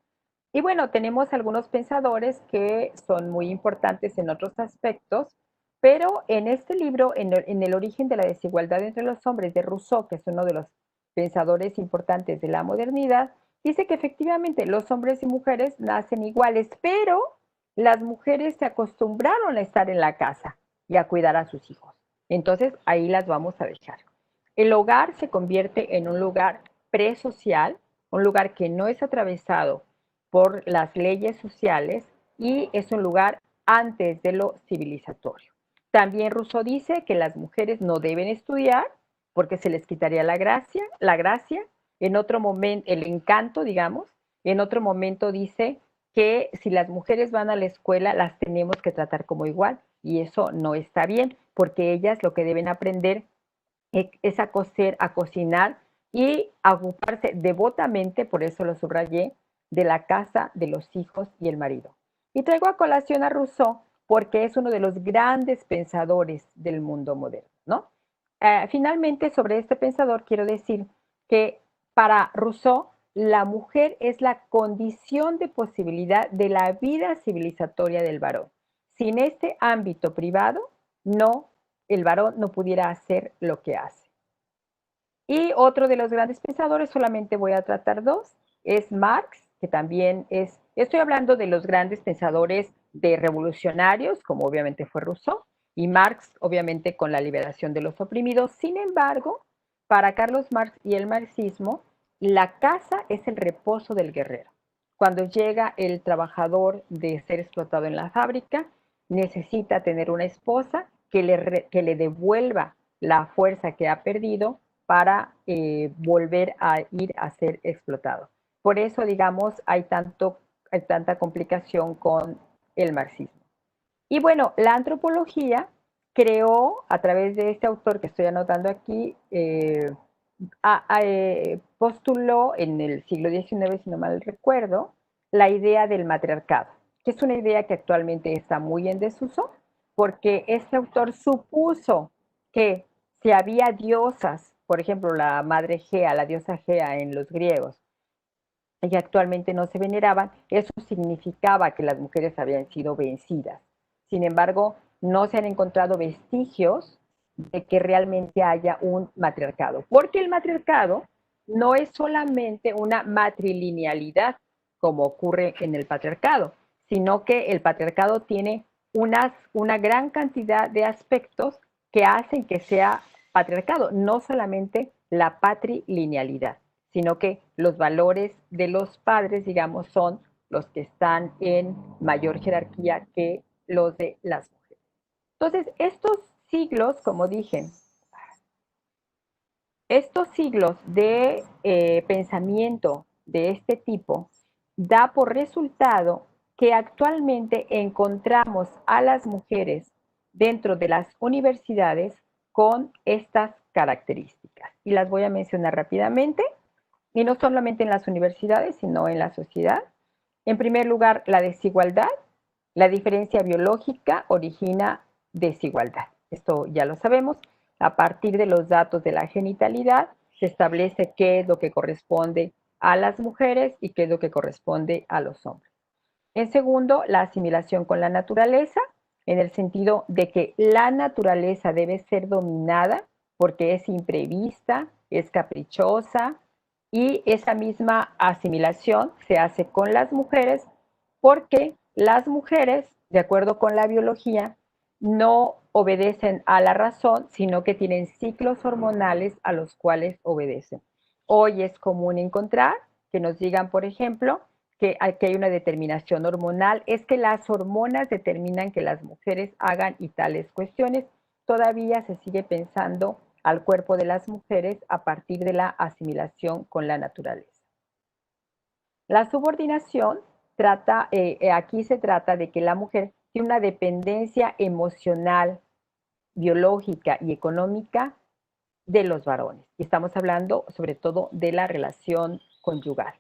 Y bueno, tenemos algunos pensadores que son muy importantes en otros aspectos, pero en este libro, en el origen de la desigualdad entre los hombres de Rousseau, que es uno de los pensadores importantes de la modernidad, dice que efectivamente los hombres y mujeres nacen iguales, pero las mujeres se acostumbraron a estar en la casa y a cuidar a sus hijos. Entonces ahí las vamos a dejar. El hogar se convierte en un lugar presocial, un lugar que no es atravesado por las leyes sociales y es un lugar antes de lo civilizatorio. También Rousseau dice que las mujeres no deben estudiar porque se les quitaría la gracia, en otro momento, el encanto, digamos, en otro momento dice que si las mujeres van a la escuela las tenemos que tratar como igual, y eso no está bien, porque ellas lo que deben aprender es a coser, a cocinar y a ocuparse devotamente, por eso lo subrayé, de la casa, de los hijos y el marido. Y traigo a colación a Rousseau porque es uno de los grandes pensadores del mundo moderno, ¿no? Finalmente, sobre este pensador, quiero decir que para Rousseau, la mujer es la condición de posibilidad de la vida civilizatoria del varón. Sin este ámbito privado, el varón no pudiera hacer lo que hace. Y otro de los grandes pensadores, solamente voy a tratar dos, es Marx, que también estoy hablando de los grandes pensadores de revolucionarios, como obviamente fue Rousseau, y Marx, obviamente, con la liberación de los oprimidos. Sin embargo, para Carlos Marx y el marxismo, la casa es el reposo del guerrero. Cuando llega el trabajador de ser explotado en la fábrica, necesita tener una esposa que le devuelva la fuerza que ha perdido para volver a ir a ser explotado. Por eso, digamos, hay tanta complicación con el marxismo. Y bueno, la antropología creó, a través de este autor que estoy anotando aquí, postuló en el siglo XIX, si no mal recuerdo, la idea del matriarcado, que es una idea que actualmente está muy en desuso, porque este autor supuso que si había diosas, por ejemplo, la madre Gea, la diosa Gea en los griegos, y actualmente no se veneraban, eso significaba que las mujeres habían sido vencidas. Sin embargo, no se han encontrado vestigios de que realmente haya un matriarcado, porque el matriarcado no es solamente una matrilinealidad, como ocurre en el patriarcado, sino que el patriarcado tiene una gran cantidad de aspectos que hacen que sea patriarcado, no solamente la patrilinealidad, sino que los valores de los padres, digamos, son los que están en mayor jerarquía que los de las mujeres. Entonces, estos siglos, como dije, estos siglos de pensamiento de este tipo da por resultado que actualmente encontramos a las mujeres dentro de las universidades con estas características. Y las voy a mencionar rápidamente, y no solamente en las universidades, sino en la sociedad. En primer lugar, la desigualdad. La diferencia biológica origina desigualdad. Esto ya lo sabemos. A partir de los datos de la genitalidad, se establece qué es lo que corresponde a las mujeres y qué es lo que corresponde a los hombres. En segundo, la asimilación con la naturaleza, en el sentido de que la naturaleza debe ser dominada porque es imprevista, es caprichosa, y esa misma asimilación se hace con las mujeres porque las mujeres, de acuerdo con la biología, no obedecen a la razón, sino que tienen ciclos hormonales a los cuales obedecen. Hoy es común encontrar que nos digan, por ejemplo, que hay una determinación hormonal, es que las hormonas determinan que las mujeres hagan y tales cuestiones. Todavía se sigue pensando al cuerpo de las mujeres a partir de la asimilación con la naturaleza. La subordinación aquí se trata de que la mujer tiene una dependencia emocional, biológica y económica de los varones. Y estamos hablando sobre todo de la relación conyugal.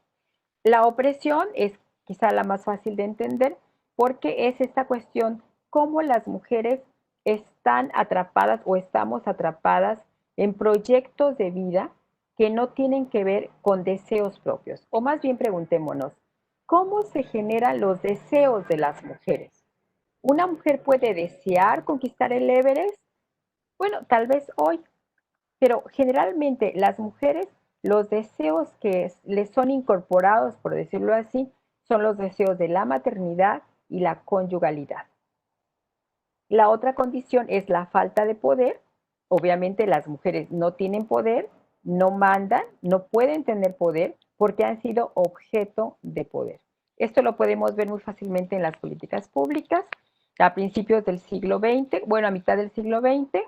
La opresión es quizá la más fácil de entender porque es esta cuestión cómo las mujeres están atrapadas o estamos atrapadas en proyectos de vida que no tienen que ver con deseos propios. O más bien preguntémonos, ¿cómo se generan los deseos de las mujeres? ¿Una mujer puede desear conquistar el Everest? Bueno, tal vez hoy, pero generalmente las mujeres, los deseos que les son incorporados, por decirlo así, son los deseos de la maternidad y la conyugalidad. La otra condición es la falta de poder. Obviamente las mujeres no tienen poder, no mandan, no pueden tener poder porque han sido objeto de poder. Esto lo podemos ver muy fácilmente en las políticas públicas. A principios del siglo XX, bueno, a mitad del siglo XX,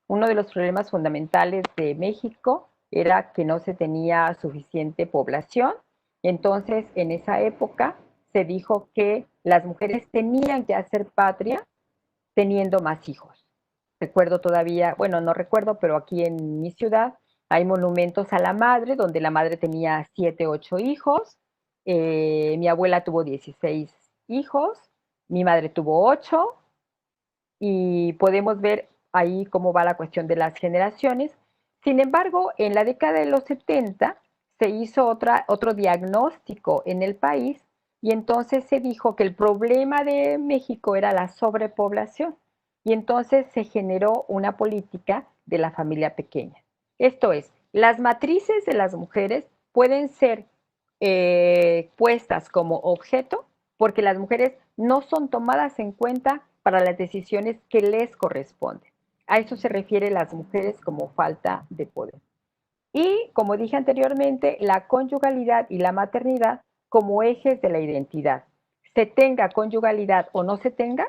Uno de los problemas fundamentales de México era que no se tenía suficiente población. Entonces, en esa época se dijo que las mujeres tenían que hacer patria teniendo más hijos. Recuerdo todavía, bueno, no recuerdo, pero aquí en mi ciudad hay monumentos a la madre, donde la madre tenía 7, 8 hijos. Mi abuela tuvo 16 hijos, mi madre tuvo 8, y podemos ver ahí cómo va la cuestión de las generaciones. Sin embargo, en la década de los 70 se hizo otro diagnóstico en el país y entonces se dijo que el problema de México era la sobrepoblación y entonces se generó una política de la familia pequeña. Esto es, las matrices de las mujeres pueden ser puestas como objeto porque las mujeres no son tomadas en cuenta para las decisiones que les corresponden. A eso se refiere las mujeres como falta de poder. Y, como dije anteriormente, la conyugalidad y la maternidad como ejes de la identidad. Se tenga conyugalidad o no se tenga,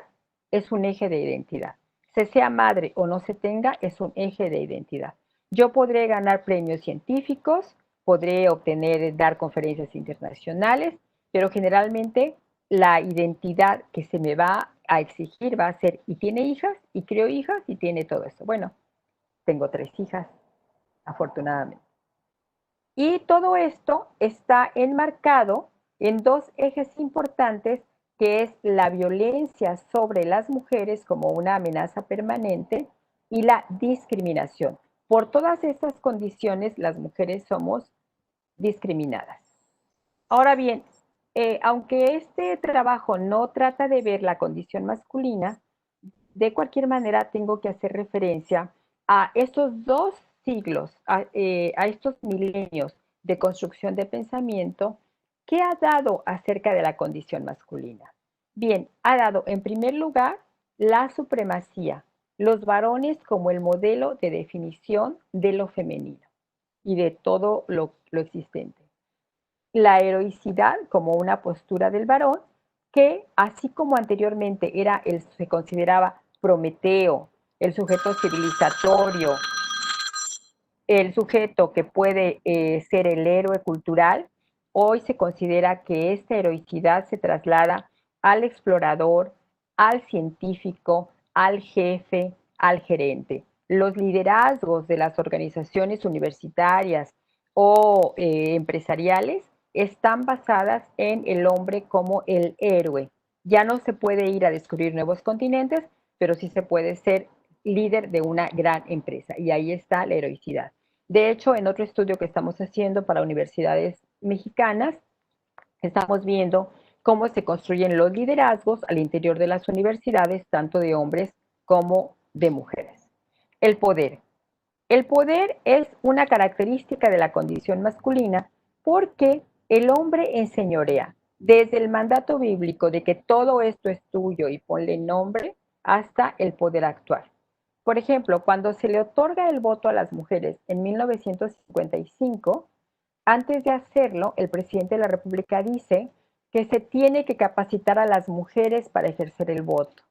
es un eje de identidad. Se sea madre o no se tenga, es un eje de identidad. Yo podré ganar premios científicos, podré dar conferencias internacionales, pero generalmente la identidad que se me va a exigir va a ser, y tiene hijas, y crió hijas, y tiene todo eso. Bueno, tengo 3 hijas, afortunadamente. Y todo esto está enmarcado en 2 ejes importantes, que es la violencia sobre las mujeres como una amenaza permanente y la discriminación. Por todas estas condiciones, las mujeres somos discriminadas. Ahora bien, aunque este trabajo no trata de ver la condición masculina, de cualquier manera tengo que hacer referencia a estos 2 siglos, a estos milenios de construcción de pensamiento. ¿Qué ha dado acerca de la condición masculina? Bien, ha dado en primer lugar la supremacía, los varones como el modelo de definición de lo femenino y de todo lo existente. La heroicidad como una postura del varón que, así como anteriormente se consideraba Prometeo, el sujeto civilizatorio, el sujeto que puede ser el héroe cultural, hoy se considera que esta heroicidad se traslada al explorador, al científico, al jefe, al gerente. Los liderazgos de las organizaciones universitarias o empresariales están basadas en el hombre como el héroe. Ya no se puede ir a descubrir nuevos continentes, pero sí se puede ser líder de una gran empresa, y ahí está la heroicidad. De hecho, en otro estudio que estamos haciendo para universidades mexicanas, estamos viendo cómo se construyen los liderazgos al interior de las universidades, tanto de hombres como de mujeres. El poder. El poder es una característica de la condición masculina porque el hombre enseñorea, desde el mandato bíblico de que todo esto es tuyo y ponle nombre, hasta el poder actual. Por ejemplo, cuando se le otorga el voto a las mujeres en 1955, antes de hacerlo, el presidente de la República dice que se tiene que capacitar a las mujeres para ejercer el voto.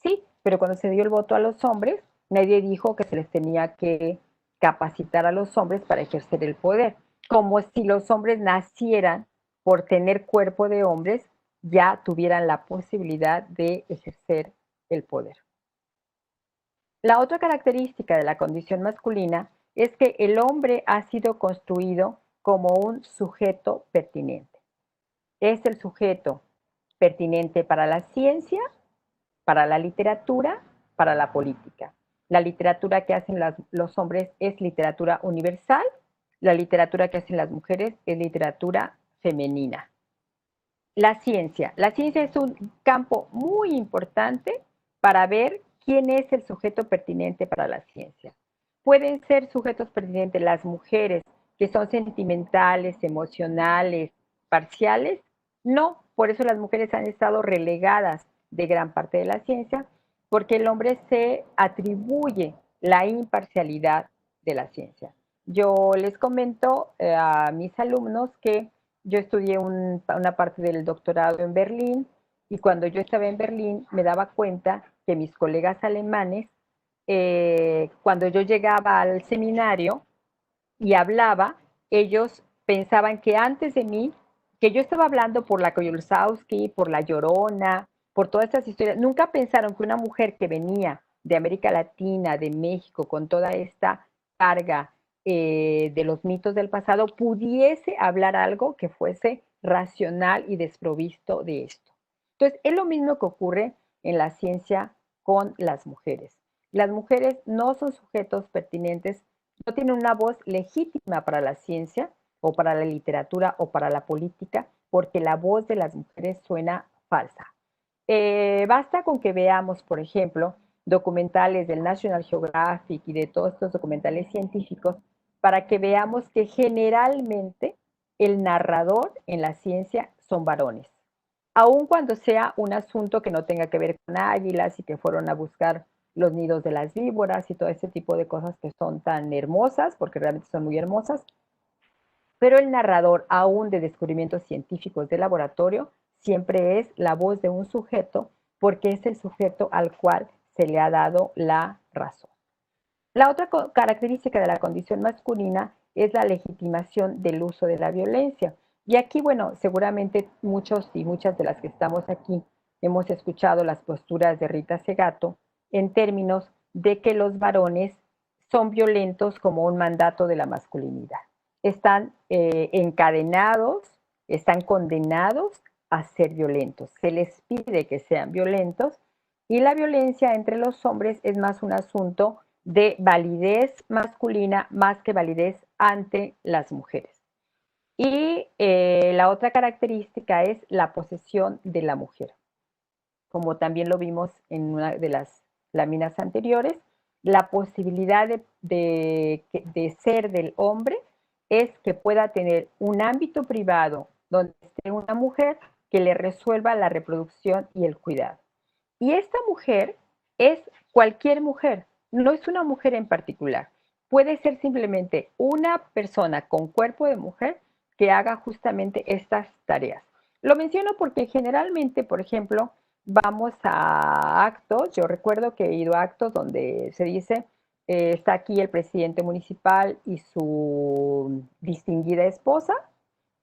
Sí, pero cuando se dio el voto a los hombres, nadie dijo que se les tenía que capacitar a los hombres para ejercer el poder, como si los hombres nacieran por tener cuerpo de hombres, ya tuvieran la posibilidad de ejercer el poder. La otra característica de la condición masculina es que el hombre ha sido construido como un sujeto pertinente. Es el sujeto pertinente para la ciencia, para la literatura, para la política. La literatura que hacen los hombres es literatura universal, la literatura que hacen las mujeres es literatura femenina. La ciencia es un campo muy importante para ver quién es el sujeto pertinente para la ciencia. Pueden ser sujetos pertinentes las mujeres que son sentimentales, emocionales, parciales. No, por eso las mujeres han estado relegadas de gran parte de la ciencia, porque el hombre se atribuye la imparcialidad de la ciencia. Yo les comento a mis alumnos que yo estudié una parte del doctorado en Berlín, y cuando yo estaba en Berlín me daba cuenta que mis colegas alemanes cuando yo llegaba al seminario y hablaba, ellos pensaban que antes de mí, que yo estaba hablando por la Koyolsowski, por la Llorona, por todas estas historias. Nunca pensaron que una mujer que venía de América Latina, de México, con toda esta carga de los mitos del pasado, pudiese hablar algo que fuese racional y desprovisto de esto. Entonces, es lo mismo que ocurre en la ciencia con las mujeres. Las mujeres no son sujetos pertinentes, no tienen una voz legítima para la ciencia o para la literatura o para la política, porque la voz de las mujeres suena falsa. Basta con que veamos, por ejemplo, documentales del National Geographic y de todos estos documentales científicos para que veamos que generalmente el narrador en la ciencia son varones. Aun cuando sea un asunto que no tenga que ver con águilas y que fueron a buscar los nidos de las víboras y todo ese tipo de cosas que son tan hermosas, porque realmente son muy hermosas, pero el narrador, aún de descubrimientos científicos de laboratorio, siempre es la voz de un sujeto, porque es el sujeto al cual se le ha dado la razón. La otra característica de la condición masculina es la legitimación del uso de la violencia. Y aquí, bueno, seguramente muchos y muchas de las que estamos aquí hemos escuchado las posturas de Rita Segato en términos de que los varones son violentos como un mandato de la masculinidad. Están encadenados, están condenados a ser violentos. Se les pide que sean violentos y la violencia entre los hombres es más un asunto de validez masculina más que validez ante las mujeres. Y la otra característica es la posesión de la mujer. Como también lo vimos en una de las láminas anteriores, la posibilidad de ser del hombre es que pueda tener un ámbito privado donde esté una mujer que le resuelva la reproducción y el cuidado. Y esta mujer es cualquier mujer, no es una mujer en particular. Puede ser simplemente una persona con cuerpo de mujer que haga justamente estas tareas. Lo menciono porque generalmente, por ejemplo, vamos a actos. Yo recuerdo que he ido a actos donde se dice, está aquí el presidente municipal y su distinguida esposa,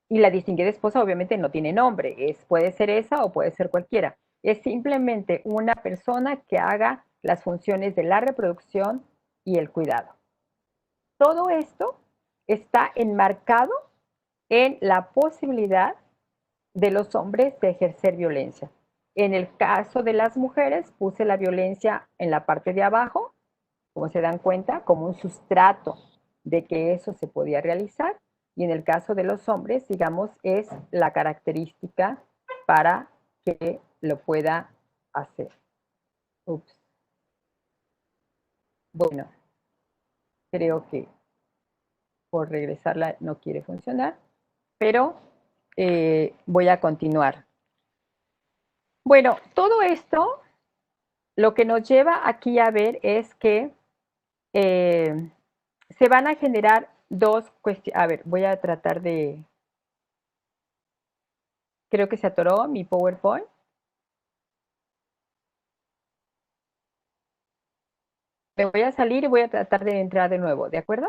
y la distinguida esposa obviamente no tiene nombre, puede ser esa o puede ser cualquiera. Es simplemente una persona que haga las funciones de la reproducción y el cuidado. Todo esto está enmarcado en la posibilidad de los hombres de ejercer violencia. En el caso de las mujeres, puse la violencia en la parte de abajo, como se dan cuenta, como un sustrato de que eso se podía realizar. Y en el caso de los hombres, digamos, es la característica para que lo pueda hacer. Ups. Bueno, creo que por regresarla no quiere funcionar, pero voy a continuar. Bueno, todo esto lo que nos lleva aquí a ver es que se van a generar dos cuestiones. A ver, voy a tratar de... Creo que se atoró mi PowerPoint. Me voy a salir y voy a tratar de entrar de nuevo, ¿de acuerdo?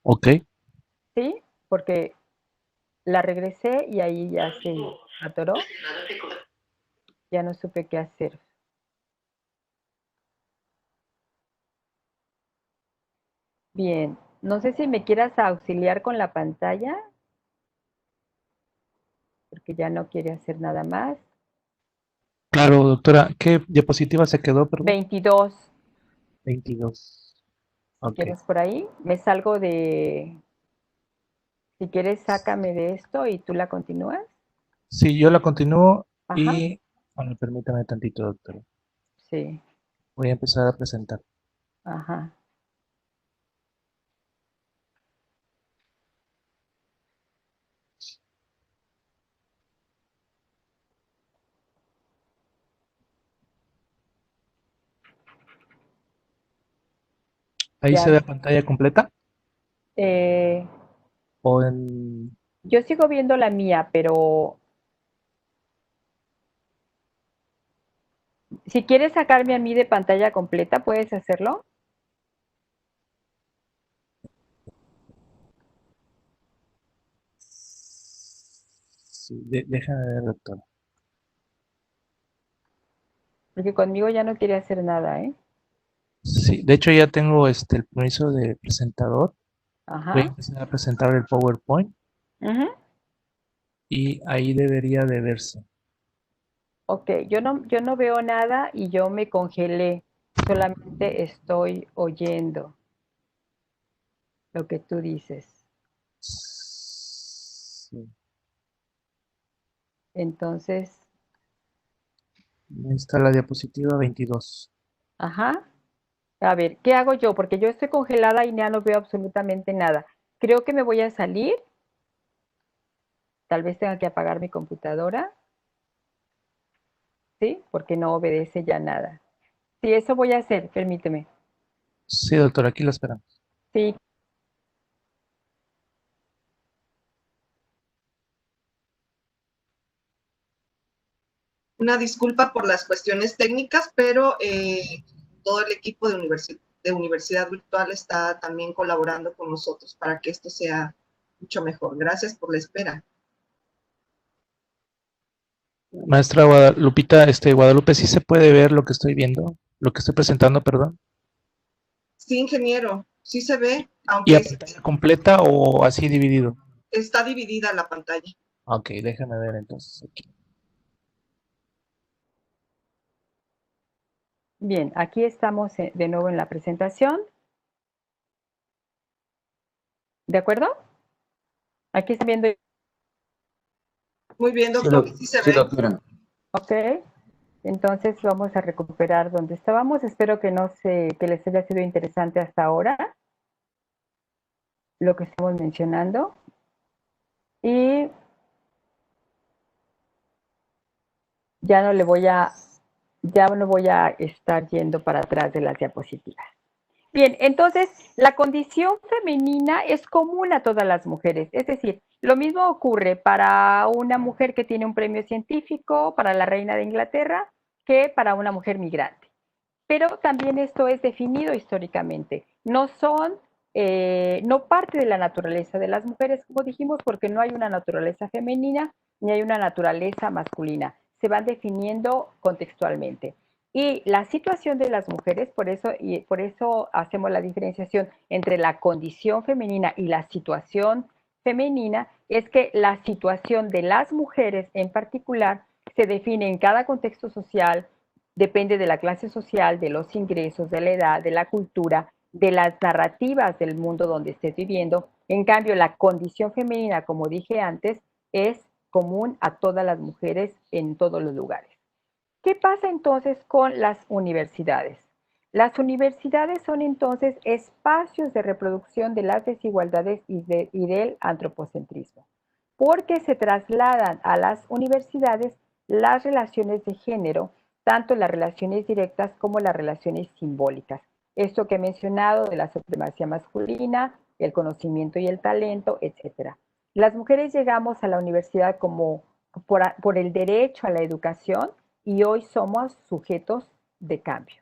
Ok. Sí, porque la regresé y ahí ya se atoró. Ya no supe qué hacer. Bien, no sé si me quieras auxiliar con la pantalla, porque ya no quiere hacer nada más. Claro, doctora. ¿Qué diapositiva se quedó, perdón? 22. 22. Si Ok. quieres por ahí, me salgo de... Si quieres, sácame de esto y tú la continúas. Sí, yo la continúo Ajá. y... Bueno, permítame tantito, doctora. Sí. Voy a empezar a presentar. Ajá. ¿Ahí se Ya. ve pantalla completa? Eh, ¿O en...? yo sigo viendo la mía, pero Si quieres sacarme a mí de pantalla completa, ¿puedes hacerlo? Sí, déjame ver, doctora. Porque conmigo ya no quiere hacer nada, ¿eh? Sí, de hecho ya tengo el permiso de presentador. Voy a Ajá. empezar a presentar el PowerPoint Ujú. y ahí debería de verse. Ok, yo no veo nada y yo me congelé. Solamente estoy oyendo lo que tú dices. Sí. Entonces, Ahí está la diapositiva 22. ajá. A ver, ¿qué hago yo? Porque yo estoy congelada y ya no veo absolutamente nada. Creo que me voy a salir. Tal vez tenga que apagar mi computadora, ¿sí? Porque no obedece ya nada. Sí, eso voy a hacer, permíteme. Sí, doctor, aquí la esperamos. Sí, Una disculpa por las cuestiones técnicas, pero todo el equipo de Universidad Virtual está también colaborando con nosotros para que esto sea mucho mejor. Gracias por la espera. Maestra Guadalupita, Guadalupe, ¿sí se puede ver lo que estoy viendo? Lo que estoy presentando, perdón. Sí, ingeniero, sí se ve, ¿Y a aunque pantalla completa o así dividido? está dividida la pantalla. Ok, déjame ver entonces aquí. bien, aquí estamos de nuevo en la presentación. ¿De acuerdo? Aquí están viendo. Muy bien, Sí, doctor, sí se sí, ve. doctora. Ok. Entonces vamos a recuperar donde estábamos. Espero que que les haya sido interesante hasta ahora lo que estamos mencionando. Y ya no le voy a, ya no voy a estar yendo para atrás de las diapositivas. Bien, entonces la condición femenina es común a todas las mujeres, es decir, lo mismo ocurre para una mujer que tiene un premio científico, para la reina de Inglaterra, que para una mujer migrante. Pero también esto es definido históricamente. No parte de la naturaleza de las mujeres, como dijimos, porque no hay una naturaleza femenina ni hay una naturaleza masculina. Se van definiendo contextualmente. Y la situación de las mujeres, por eso hacemos la diferenciación entre la condición femenina y la situación femenina, es que la situación de las mujeres en particular se define en cada contexto social, depende de la clase social, de los ingresos, de la edad, de la cultura, de las narrativas del mundo donde estés viviendo. En cambio, la condición femenina, como dije antes, es común a todas las mujeres en todos los lugares. ¿Qué pasa entonces con las universidades? Las universidades son entonces espacios de reproducción de las desigualdades y del antropocentrismo, porque se trasladan a las universidades las relaciones de género, tanto las relaciones directas como las relaciones simbólicas. Esto que he mencionado de la supremacía masculina, el conocimiento y el talento, etc. Las mujeres llegamos a la universidad como por el derecho a la educación y hoy somos sujetos de cambio.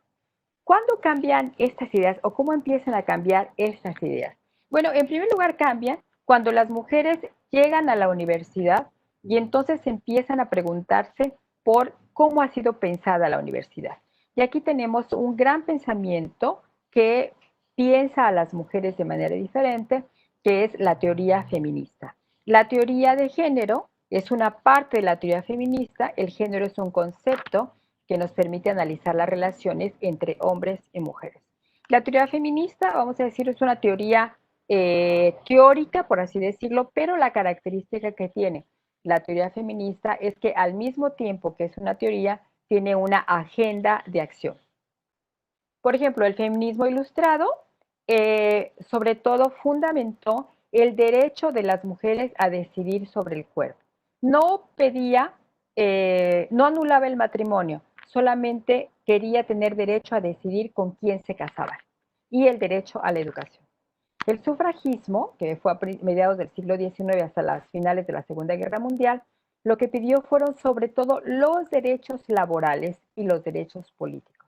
¿Cuándo cambian estas ideas o cómo empiezan a cambiar estas ideas? Bueno, en primer lugar cambian cuando las mujeres llegan a la universidad y entonces empiezan a preguntarse por cómo ha sido pensada la universidad. Y aquí tenemos un gran pensamiento que piensa a las mujeres de manera diferente, que es la teoría feminista. La teoría de género es una parte de la teoría feminista. El género es un concepto que nos permite analizar las relaciones entre hombres y mujeres. La teoría feminista, vamos a decir, es una teoría teórica, por así decirlo, pero la característica que tiene la teoría feminista es que al mismo tiempo que es una teoría, tiene una agenda de acción. Por ejemplo, el feminismo ilustrado, sobre todo, fundamentó el derecho de las mujeres a decidir sobre el cuerpo. No pedía, no anulaba el matrimonio, solamente quería tener derecho a decidir con quién se casaban y el derecho a la educación. El sufragismo, que fue a mediados del siglo XIX hasta las finales de la Segunda Guerra Mundial, lo que pidió fueron sobre todo los derechos laborales y los derechos políticos.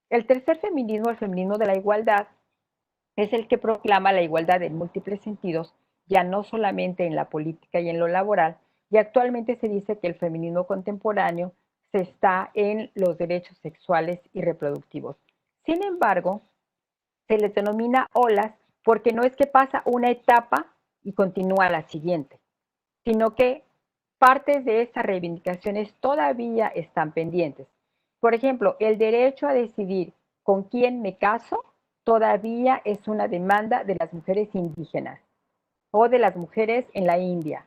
El tercer feminismo, el feminismo de la igualdad, es el que proclama la igualdad en múltiples sentidos, ya no solamente en la política y en lo laboral, y actualmente se dice que el feminismo contemporáneo se está en los derechos sexuales y reproductivos. Sin embargo, se les denomina olas porque no es que pasa una etapa y continúa la siguiente, sino que partes de estas reivindicaciones todavía están pendientes. Por ejemplo, el derecho a decidir con quién me caso todavía es una demanda de las mujeres indígenas o de las mujeres en la India.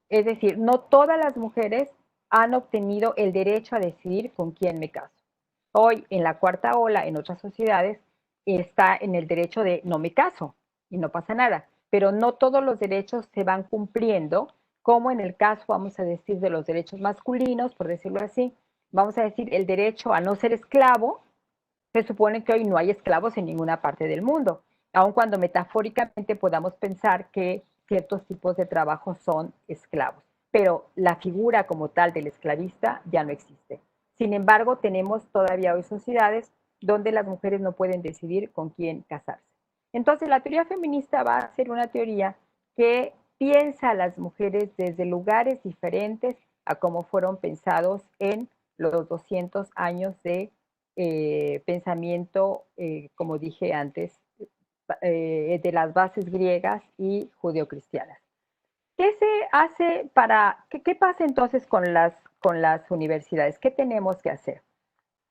Es decir, no todas las mujeres han obtenido el derecho a decidir con quién me caso. Hoy, en la cuarta ola, en otras sociedades, está en el derecho de no me caso y no pasa nada, pero no todos los derechos se van cumpliendo, como en el caso, vamos a decir, de los derechos masculinos, por decirlo así, vamos a decir el derecho a no ser esclavo. Se supone que hoy no hay esclavos en ninguna parte del mundo, aun cuando metafóricamente podamos pensar que ciertos tipos de trabajo son esclavos, pero la figura como tal del esclavista ya no existe. Sin embargo, tenemos todavía hoy sociedades donde las mujeres no pueden decidir con quién casarse. Entonces, la teoría feminista va a ser una teoría que piensa a las mujeres desde lugares diferentes a cómo fueron pensados en los 200 años de pensamiento, como dije antes, de las bases griegas y judeocristianas. ¿Qué se hace qué pasa entonces con las universidades? ¿Qué tenemos que hacer?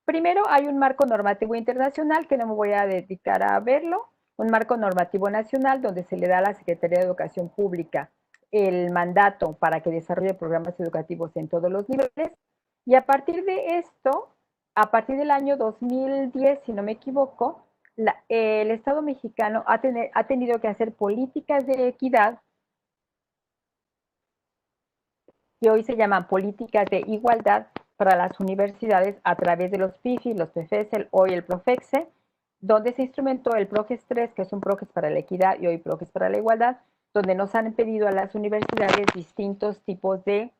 Primero, hay un marco normativo internacional que no me voy a dedicar a verlo, un marco normativo nacional donde se le da a la Secretaría de Educación Pública el mandato para que desarrolle programas educativos en todos los niveles. Y a partir de esto, a partir del año 2010, si no me equivoco, el Estado mexicano ha tenido que hacer políticas de equidad que hoy se llaman políticas de igualdad para las universidades a través de los PIFI, los PFESEL, hoy el PROFEXE, donde se instrumentó el PROGES 3, que es un PROGES para la equidad y hoy PROGES para la igualdad, donde nos han pedido a las universidades distintos tipos de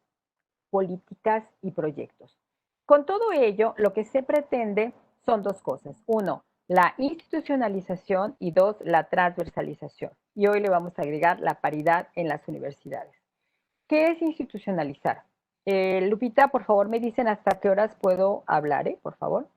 políticas y proyectos. Con todo ello, lo que se pretende son dos cosas. Uno, la institucionalización y dos, la transversalización. Y hoy le vamos a agregar la paridad en las universidades. ¿Qué es institucionalizar? Lupita, por favor, me dicen hasta qué horas puedo hablar, por favor.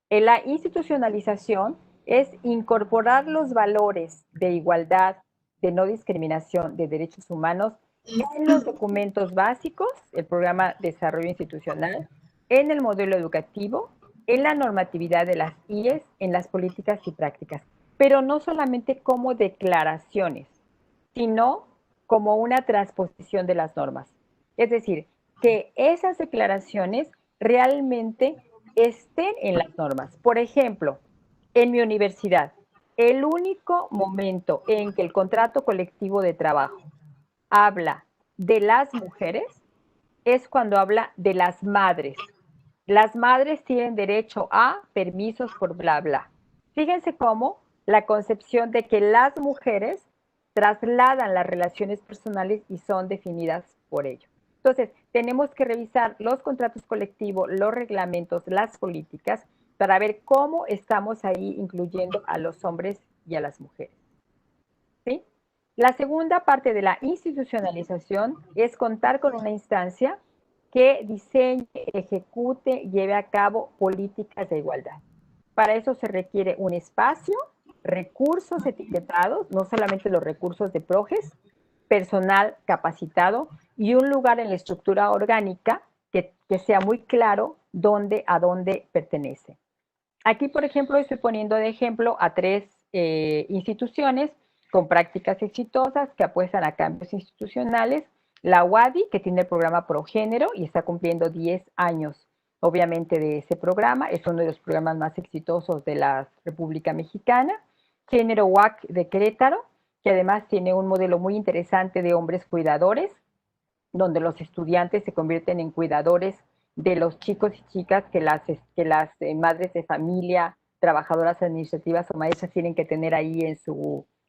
La institucionalización es incorporar los valores de igualdad, de no discriminación, de derechos humanos en los documentos básicos, el programa de desarrollo institucional, en el modelo educativo, en la normatividad de las IES, en las políticas y prácticas, pero no solamente como declaraciones, sino como una transposición de las normas. Es decir, que esas declaraciones realmente estén en las normas. Por ejemplo, en mi universidad, el único momento en que el contrato colectivo de trabajo habla de las mujeres es cuando habla de las madres. Las madres tienen derecho a permisos por bla, bla. Fíjense cómo la concepción de que las mujeres trasladan las relaciones personales y son definidas por ello. Entonces, tenemos que revisar los contratos colectivos, los reglamentos, las políticas, para ver cómo estamos ahí incluyendo a los hombres y a las mujeres. ¿Sí? La segunda parte de la institucionalización es contar con una instancia que diseñe, ejecute, lleve a cabo políticas de igualdad. Para eso se requiere un espacio, recursos etiquetados, no solamente los recursos de PROGES, personal capacitado y un lugar en la estructura orgánica que sea muy claro a dónde pertenece. Aquí, por ejemplo, estoy poniendo de ejemplo a 3 instituciones con prácticas exitosas que apuestan a cambios institucionales. La UADY, que tiene el programa Progénero y está cumpliendo 10 años, obviamente, de ese programa. Es uno de los programas más exitosos de la República Mexicana. Género UAC de Querétaro, que además tiene un modelo muy interesante de hombres cuidadores, donde los estudiantes se convierten en cuidadores de los chicos y chicas que las madres de familia, trabajadoras administrativas o maestras tienen que tener ahí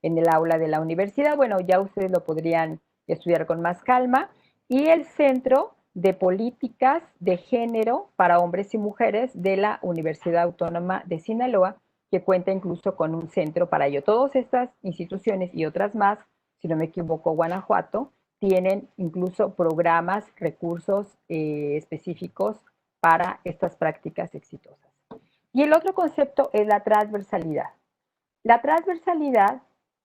en el aula de la universidad. Bueno, ya ustedes lo podrían estudiar con más calma. y el Centro de Políticas de Género para Hombres y Mujeres de la Universidad Autónoma de Sinaloa, que cuenta incluso con un centro para ello. Todas estas instituciones y otras más, si no me equivoco, Guanajuato, tienen incluso programas, recursos específicos para estas prácticas exitosas. Y el otro concepto es la transversalidad. La transversalidad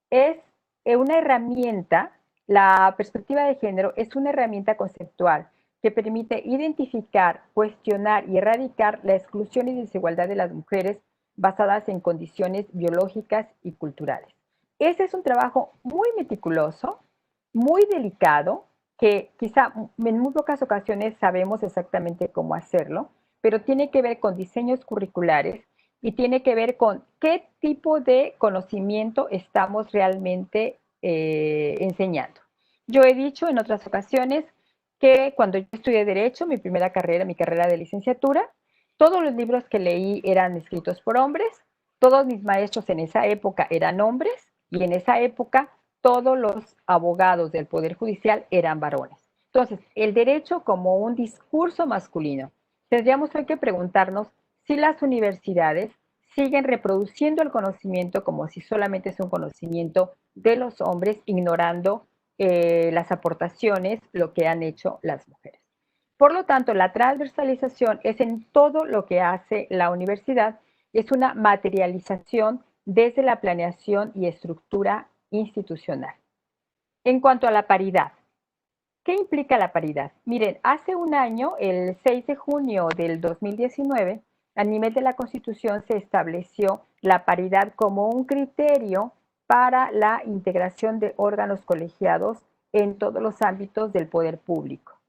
es una herramienta, la perspectiva de género es una herramienta conceptual que permite identificar, cuestionar y erradicar la exclusión y desigualdad de las mujeres basadas en condiciones biológicas y culturales. Ese es un trabajo muy meticuloso, muy delicado, que quizá en muy pocas ocasiones sabemos exactamente cómo hacerlo, pero tiene que ver con diseños curriculares y tiene que ver con qué tipo de conocimiento estamos realmente enseñando. Yo he dicho en otras ocasiones que cuando yo estudié Derecho, mi primera carrera, mi carrera de licenciatura, todos los libros que leí eran escritos por hombres, todos mis maestros en esa época eran hombres y en esa época todos los abogados del Poder Judicial eran varones. Entonces, el derecho como un discurso masculino. Tendríamos hoy que preguntarnos si las universidades siguen reproduciendo el conocimiento como si solamente es un conocimiento de los hombres, ignorando las aportaciones, lo que han hecho las mujeres. Por lo tanto, la transversalización es en todo lo que hace la universidad, es una materialización desde la planeación y estructura institucional. En cuanto a la paridad, ¿qué implica la paridad? Miren, hace un año, el 6 de junio del 2019, a nivel de la Constitución se estableció la paridad como un criterio para la integración de órganos colegiados en todos los ámbitos del poder público.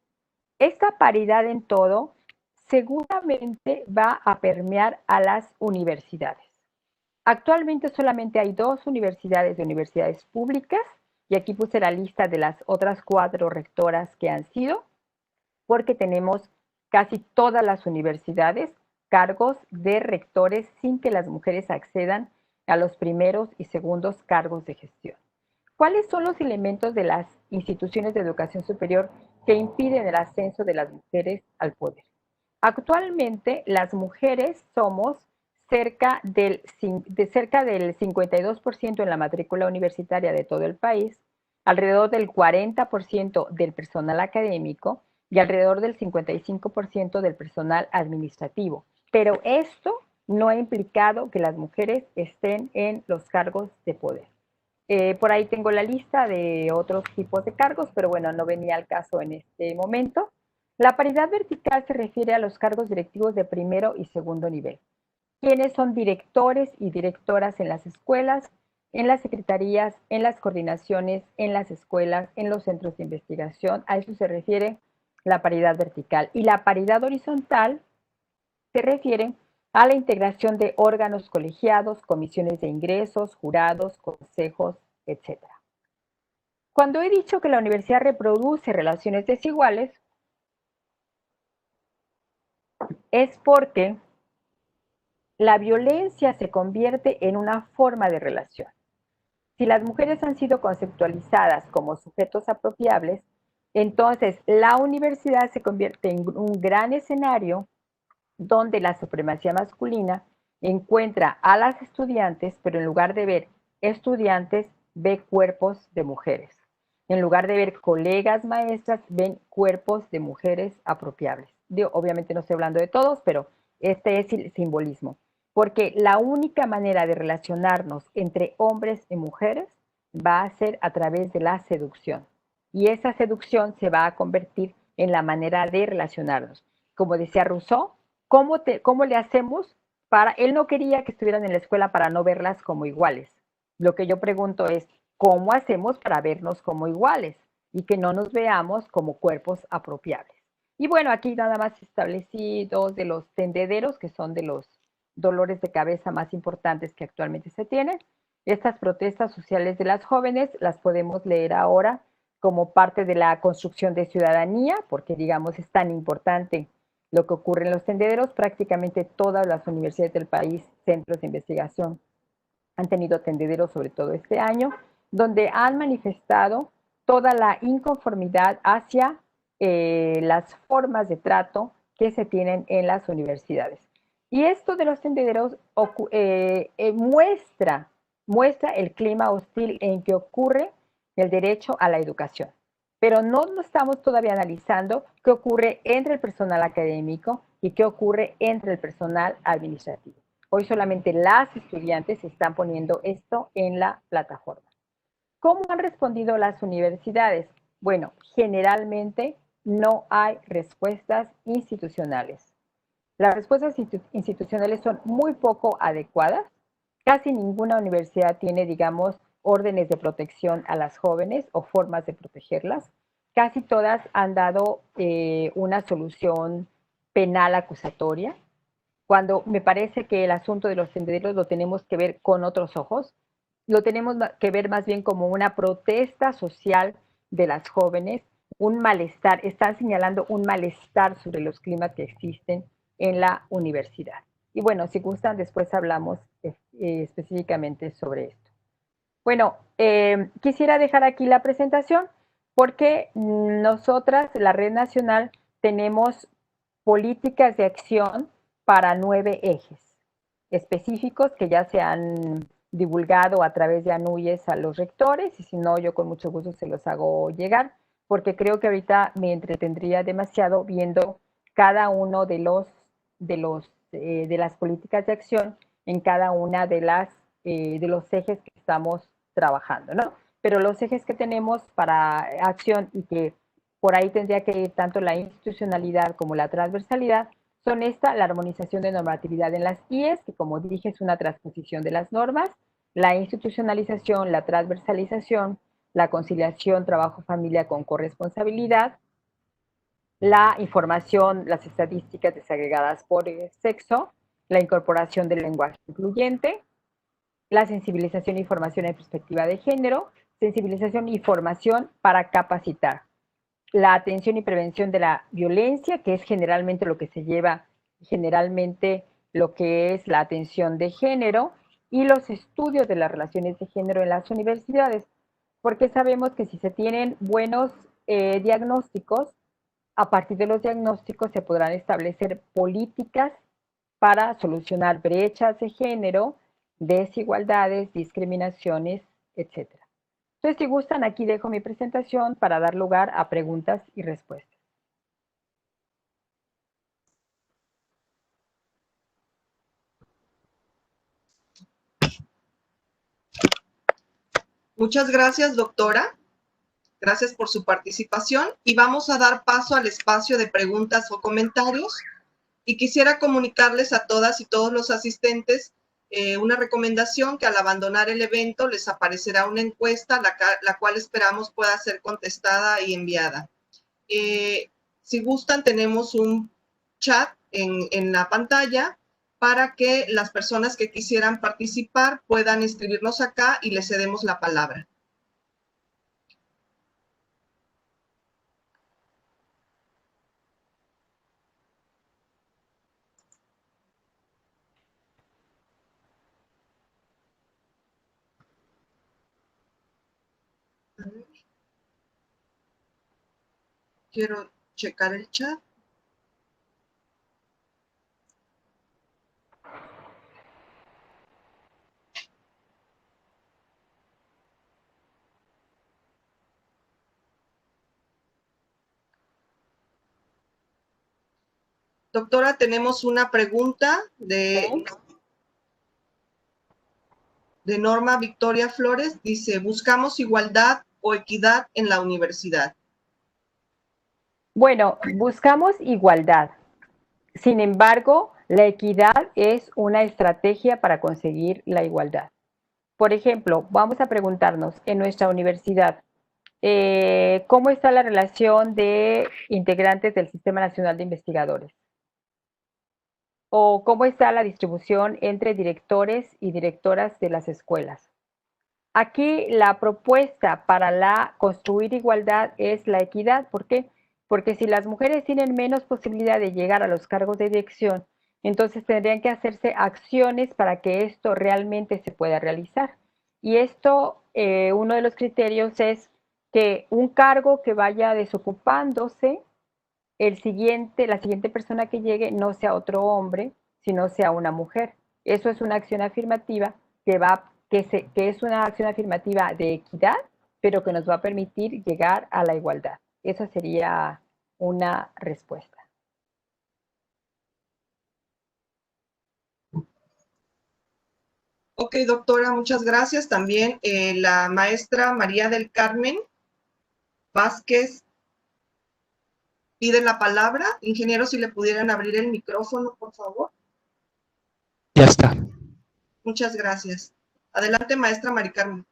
Esta paridad en todo seguramente va a permear a las universidades. Actualmente solamente hay 2 universidades de universidades públicas, y aquí puse la lista de las otras 4 rectoras que han sido, porque tenemos casi todas las universidades cargos de rectores sin que las mujeres accedan a los primeros y segundos cargos de gestión. ¿Cuáles son los elementos de las instituciones de educación superior que impiden el ascenso de las mujeres al poder? Actualmente, las mujeres somos cerca del 52% en la matrícula universitaria de todo el país, alrededor del 40% del personal académico y alrededor del 55% del personal administrativo. Pero esto no ha implicado que las mujeres estén en los cargos de poder. Por ahí tengo la lista de otros tipos de cargos, pero bueno, no venía al caso en este momento. La paridad vertical se refiere a los cargos directivos de primero y segundo nivel. ¿Quiénes son directores y directoras en las escuelas, en las secretarías, en las coordinaciones, en las escuelas, en los centros de investigación? A eso se refiere la paridad vertical. Y la paridad horizontal se refiere a la integración de órganos colegiados, comisiones de ingresos, jurados, consejos, etc. Cuando he dicho que la universidad reproduce relaciones desiguales, es porque la violencia se convierte en una forma de relación. Si las mujeres han sido conceptualizadas como sujetos apropiables, entonces la universidad se convierte en un gran escenario donde la supremacía masculina encuentra a las estudiantes, pero en lugar de ver estudiantes, ve cuerpos de mujeres. En lugar de ver colegas maestras, ven cuerpos de mujeres apropiables. Obviamente no estoy hablando de todos, pero este es el simbolismo. Porque la única manera de relacionarnos entre hombres y mujeres va a ser a través de la seducción. Y esa seducción se va a convertir en la manera de relacionarnos. Como decía Rousseau, ¿cómo le hacemos para...? Él no quería que estuvieran en la escuela para no verlas como iguales. Lo que yo pregunto es, ¿cómo hacemos para vernos como iguales y que no nos veamos como cuerpos apropiables? Y bueno, aquí nada más establecí 2 de los tendederos, que son de los dolores de cabeza más importantes que actualmente se tienen. Estas protestas sociales de las jóvenes las podemos leer ahora como parte de la construcción de ciudadanía, porque digamos es tan importante lo que ocurre en los tendederos. Prácticamente todas las universidades del país, centros de investigación, han tenido tendederos, sobre todo este año, donde han manifestado toda la inconformidad hacia las formas de trato que se tienen en las universidades. Y esto de los tendederos muestra el clima hostil en que ocurre el derecho a la educación. Pero no estamos todavía analizando qué ocurre entre el personal académico y qué ocurre entre el personal administrativo. Hoy solamente las estudiantes están poniendo esto en la plataforma. ¿Cómo han respondido las universidades? Bueno, generalmente no hay respuestas institucionales. Las respuestas institucionales son muy poco adecuadas. Casi ninguna universidad tiene, digamos, órdenes de protección a las jóvenes o formas de protegerlas. Casi todas han dado una solución penal acusatoria, cuando me parece que el asunto de los tendederos lo tenemos que ver con otros ojos, lo tenemos que ver más bien como una protesta social de las jóvenes, un malestar, están señalando un malestar sobre los climas que existen en la universidad. Y bueno, si gustan, después hablamos específicamente sobre esto. Bueno, quisiera dejar aquí la presentación porque nosotras, la Red Nacional, tenemos políticas de acción para 9 ejes específicos que ya se han divulgado a través de ANUYES a los rectores, y si no, yo con mucho gusto se los hago llegar, porque creo que ahorita me entretendría demasiado viendo cada uno de las políticas de acción en cada una de los ejes que estamos trabajando, ¿no? Pero los ejes que tenemos para acción y que por ahí tendría que ir tanto la institucionalidad como la transversalidad, son la armonización de normatividad en las IES, que como dije es una transposición de las normas, la institucionalización, la transversalización, la conciliación trabajo-familia con corresponsabilidad, la información, las estadísticas desagregadas por sexo, la incorporación del lenguaje incluyente, la sensibilización e información en perspectiva de género, sensibilización y formación para capacitar, la atención y prevención de la violencia, que es generalmente lo que se lleva, generalmente lo que es la atención de género, y los estudios de las relaciones de género en las universidades, porque sabemos que si se tienen buenos diagnósticos, a partir de los diagnósticos se podrán establecer políticas para solucionar brechas de género, desigualdades, discriminaciones, etc. Entonces, si gustan, aquí dejo mi presentación para dar lugar a preguntas y respuestas. Muchas gracias, doctora. Gracias por su participación y vamos a dar paso al espacio de preguntas o comentarios. Y quisiera comunicarles a todas y todos los asistentes una recomendación, que al abandonar el evento les aparecerá una encuesta, la cual esperamos pueda ser contestada y enviada. Si gustan, tenemos un chat en la pantalla para que las personas que quisieran participar puedan escribirnos acá y les cedemos la palabra. A ver. Quiero checar el chat. Doctora, tenemos una pregunta de Norma Victoria Flores. Dice, ¿buscamos igualdad o equidad en la universidad? Bueno, buscamos igualdad. Sin embargo, la equidad es una estrategia para conseguir la igualdad. Por ejemplo, vamos a preguntarnos en nuestra universidad, ¿cómo está la relación de integrantes del Sistema Nacional de Investigadores? ¿O cómo está la distribución entre directores y directoras de las escuelas? Aquí la propuesta para construir igualdad es la equidad. ¿Por qué? Porque si las mujeres tienen menos posibilidad de llegar a los cargos de dirección, entonces tendrían que hacerse acciones para que esto realmente se pueda realizar. Y esto, uno de los criterios es que un cargo que vaya desocupándose la siguiente persona que llegue no sea otro hombre, sino sea una mujer. Eso es una acción afirmativa que es una acción afirmativa de equidad, pero que nos va a permitir llegar a la igualdad. Esa sería una respuesta. Ok, doctora, muchas gracias. También la maestra María del Carmen Vázquez pide la palabra. Ingeniero, si le pudieran abrir el micrófono, por favor. Ya está. Muchas gracias. Adelante, maestra Mari Carmen.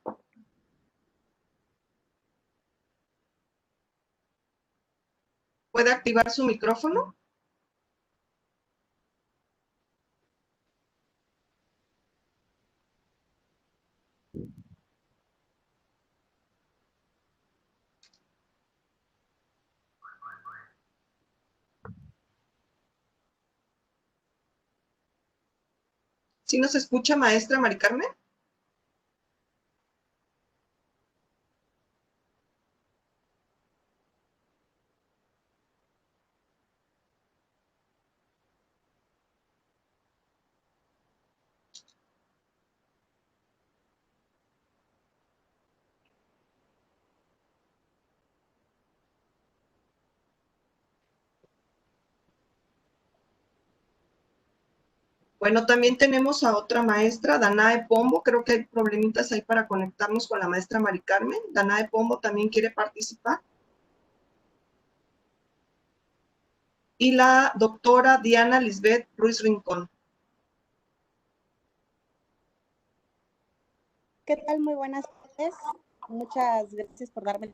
¿Puede activar su micrófono? ¿Sí nos escucha, maestra Mari Carmen? Bueno, también tenemos a otra maestra, Danae Pombo. Creo que hay problemitas ahí para conectarnos con la maestra Mari Carmen. Danae Pombo también quiere participar. Y la doctora Diana Lisbeth Ruiz Rincón. ¿Qué tal? Muy buenas tardes. Muchas gracias por darme.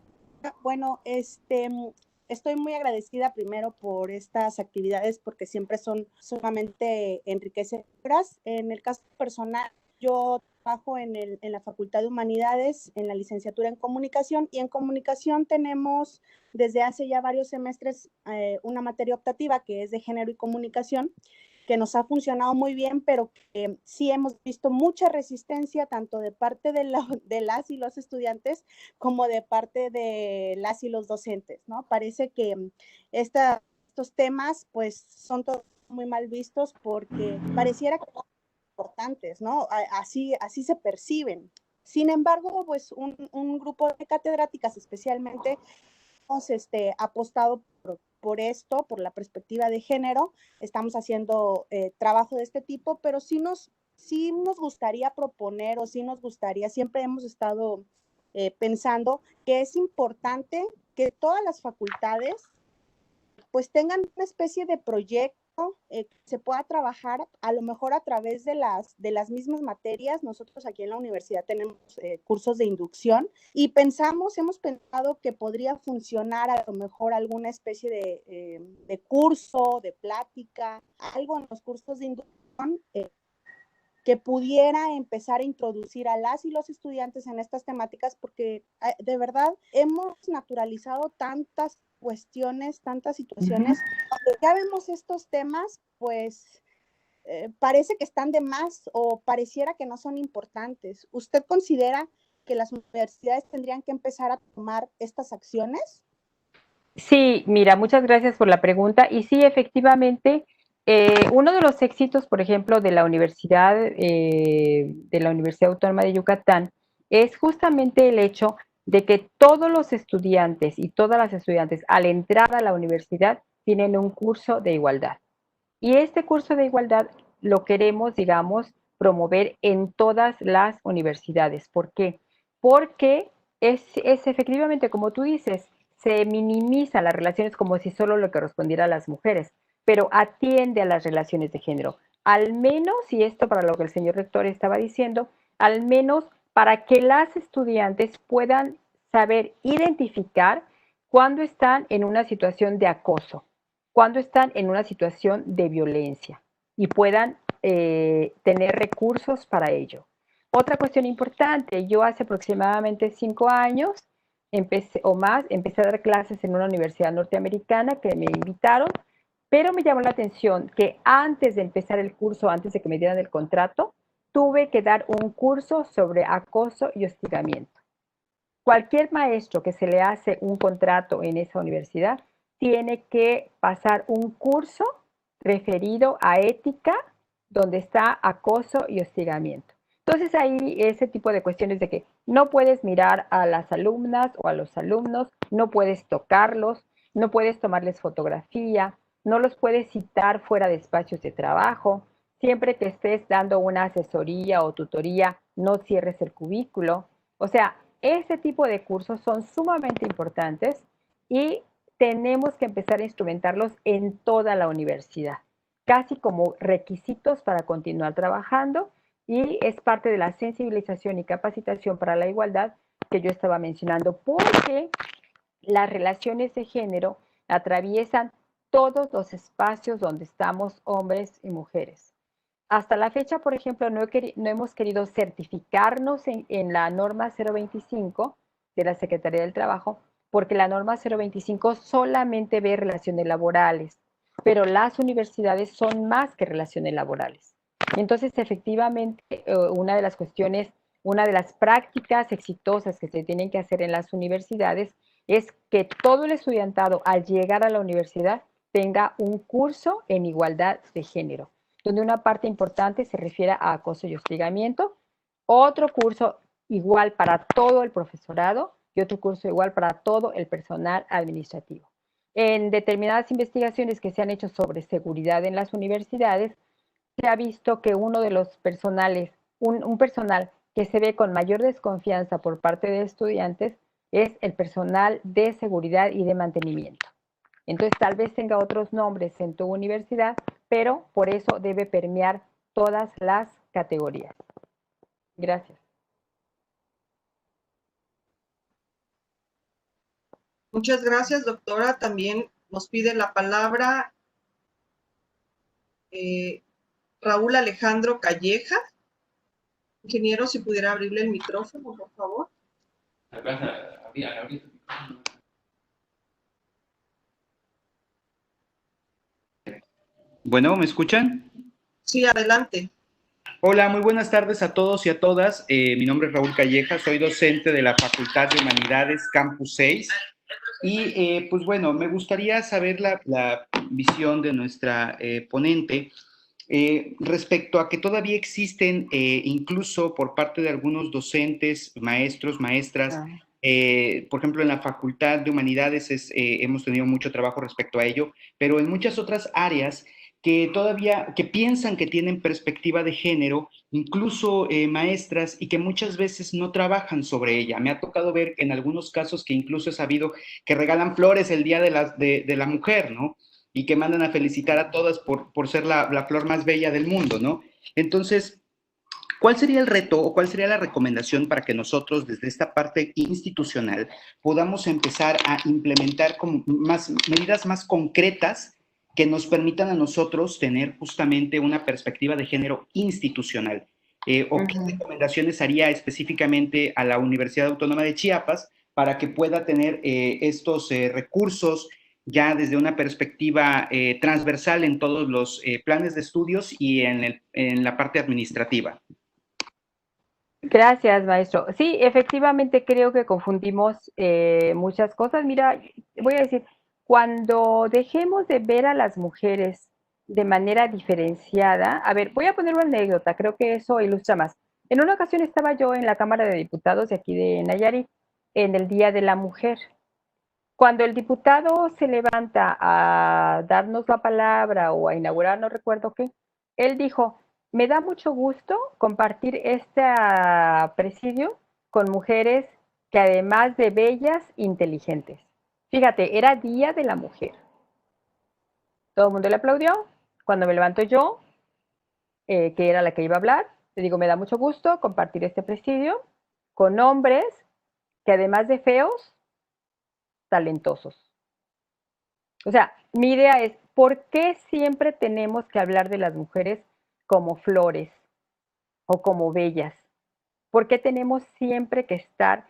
Bueno, estoy muy agradecida primero por estas actividades porque siempre son sumamente enriquecedoras. En el caso personal, yo trabajo en la Facultad de Humanidades, en la licenciatura en Comunicación, y en Comunicación tenemos desde hace ya varios semestres una materia optativa que es de Género y Comunicación, que nos ha funcionado muy bien, pero que sí hemos visto mucha resistencia tanto de parte de las y los estudiantes como de parte de las y los docentes, ¿no? Parece que estos temas pues son todos muy mal vistos porque pareciera que son importantes, ¿no? Así se perciben. Sin embargo, pues un grupo de catedráticas especialmente hemos apostado por esto, por la perspectiva de género. Estamos haciendo trabajo de este tipo, pero sí nos gustaría proponer, o sí nos gustaría, siempre hemos estado pensando que es importante que todas las facultades pues tengan una especie de proyecto que se pueda trabajar a lo mejor a través de las mismas materias. Nosotros aquí en la universidad tenemos cursos de inducción y hemos pensado que podría funcionar a lo mejor alguna especie de curso, de plática, algo en los cursos de inducción que pudiera empezar a introducir a las y los estudiantes en estas temáticas, porque de verdad hemos naturalizado tantas cuestiones, tantas situaciones. Cuando ya vemos estos temas, pues parece que están de más o pareciera que no son importantes. ¿Usted considera que las universidades tendrían que empezar a tomar estas acciones? Sí, mira, muchas gracias por la pregunta. Y sí, efectivamente, uno de los éxitos, por ejemplo, de la Universidad Autónoma de Yucatán es justamente el hecho de que todos los estudiantes y todas las estudiantes al entrar a la universidad tienen un curso de igualdad. Y este curso de igualdad lo queremos, digamos, promover en todas las universidades. ¿Por qué? Porque es efectivamente, como tú dices, se minimiza las relaciones como si solo le correspondiera a las mujeres, pero atiende a las relaciones de género. Al menos, y esto para lo que el señor rector estaba diciendo, al menos para que las estudiantes puedan saber identificar cuando están en una situación de acoso, cuando están en una situación de violencia y puedan tener recursos para ello. Otra cuestión importante, yo hace aproximadamente 5 años empecé a dar clases en una universidad norteamericana que me invitaron, pero me llamó la atención que antes de empezar el curso, antes de que me dieran el contrato, tuve que dar un curso sobre acoso y hostigamiento. Cualquier maestro que se le hace un contrato en esa universidad tiene que pasar un curso referido a ética, donde está acoso y hostigamiento. Entonces ahí ese tipo de cuestiones de que no puedes mirar a las alumnas o a los alumnos, no puedes tocarlos, no puedes tomarles fotografía, no los puedes citar fuera de espacios de trabajo. Siempre que estés dando una asesoría o tutoría, no cierres el cubículo. O sea, ese tipo de cursos son sumamente importantes y tenemos que empezar a instrumentarlos en toda la universidad, casi como requisitos para continuar trabajando, y es parte de la sensibilización y capacitación para la igualdad que yo estaba mencionando, porque las relaciones de género atraviesan todos los espacios donde estamos hombres y mujeres. Hasta la fecha, por ejemplo, no hemos querido certificarnos en la norma 025 de la Secretaría del Trabajo, porque la norma 025 solamente ve relaciones laborales, pero las universidades son más que relaciones laborales. Y entonces, efectivamente, una de las cuestiones, una de las prácticas exitosas que se tienen que hacer en las universidades es que todo el estudiantado, al llegar a la universidad, tenga un curso en igualdad de género, donde una parte importante se refiere a acoso y hostigamiento, otro curso igual para todo el profesorado y otro curso igual para todo el personal administrativo. En determinadas investigaciones que se han hecho sobre seguridad en las universidades, se ha visto que uno de los personales, un personal que se ve con mayor desconfianza por parte de estudiantes, es el personal de seguridad y de mantenimiento. Entonces, tal vez tenga otros nombres en tu universidad, pero por eso debe permear todas las categorías. Gracias. Muchas gracias, doctora. También nos pide la palabra Raúl Alejandro Calleja. Ingeniero, si pudiera abrirle el micrófono, por favor. Bueno, ¿me escuchan? Sí, adelante. Hola, muy buenas tardes a todos y a todas. Mi nombre es Raúl Calleja, soy docente de la Facultad de Humanidades Campus 6. Y pues bueno, me gustaría saber la visión de nuestra ponente respecto a que todavía existen, incluso por parte de algunos docentes, maestros, maestras, por ejemplo, en la Facultad de Humanidades hemos tenido mucho trabajo respecto a ello, pero en muchas otras áreas que todavía, que piensan que tienen perspectiva de género, incluso maestras, y que muchas veces no trabajan sobre ella. Me ha tocado ver en algunos casos que incluso he sabido que regalan flores el Día de la Mujer, ¿no? Y que mandan a felicitar a todas por ser la flor más bella del mundo, ¿no? Entonces, ¿cuál sería el reto o cuál sería la recomendación para que nosotros desde esta parte institucional podamos empezar a implementar como medidas más concretas que nos permitan a nosotros tener justamente una perspectiva de género institucional? ¿O qué recomendaciones haría específicamente a la Universidad Autónoma de Chiapas para que pueda tener estos recursos ya desde una perspectiva transversal en todos los planes de estudios y en la parte administrativa? Gracias, maestro. Sí, efectivamente creo que confundimos muchas cosas. Mira, voy a decir, cuando dejemos de ver a las mujeres de manera diferenciada, a ver, voy a poner una anécdota, creo que eso ilustra más. En una ocasión estaba yo en la Cámara de Diputados de aquí de Nayarit, en el Día de la Mujer. Cuando el diputado se levanta a darnos la palabra o a inaugurar, no recuerdo qué, él dijo: me da mucho gusto compartir este presidio con mujeres que además de bellas, inteligentes. Fíjate, era Día de la Mujer. Todo el mundo le aplaudió. Cuando me levanto yo, que era la que iba a hablar, le digo: me da mucho gusto compartir este presidio con hombres que además de feos, talentosos. O sea, mi idea es, ¿por qué siempre tenemos que hablar de las mujeres como flores o como bellas? ¿Por qué tenemos siempre que estar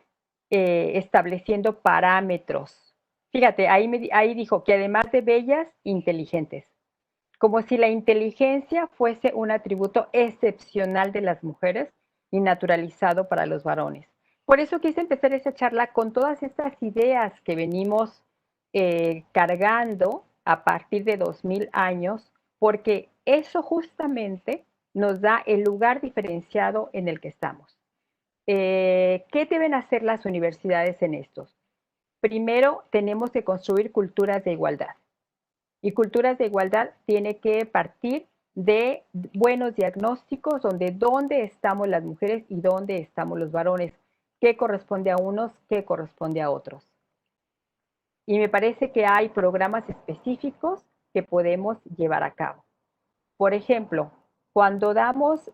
estableciendo parámetros? Fíjate, ahí dijo que además de bellas, inteligentes. Como si la inteligencia fuese un atributo excepcional de las mujeres y naturalizado para los varones. Por eso quise empezar esa charla con todas estas ideas que venimos cargando a partir de 2000 años, porque eso justamente nos da el lugar diferenciado en el que estamos. ¿Qué deben hacer las universidades en estos? Primero, tenemos que construir culturas de igualdad. Y culturas de igualdad tiene que partir de buenos diagnósticos donde dónde estamos las mujeres y dónde estamos los varones, qué corresponde a unos, qué corresponde a otros. Y me parece que hay programas específicos que podemos llevar a cabo. Por ejemplo, cuando damos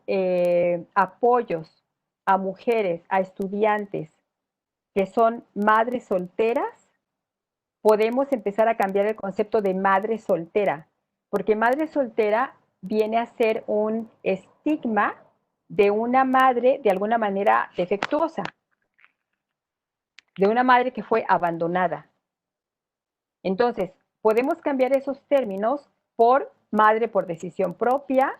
apoyos a mujeres, a estudiantes que son madres solteras, podemos empezar a cambiar el concepto de madre soltera, porque madre soltera viene a ser un estigma de una madre de alguna manera defectuosa, de una madre que fue abandonada. Entonces, podemos cambiar esos términos por madre por decisión propia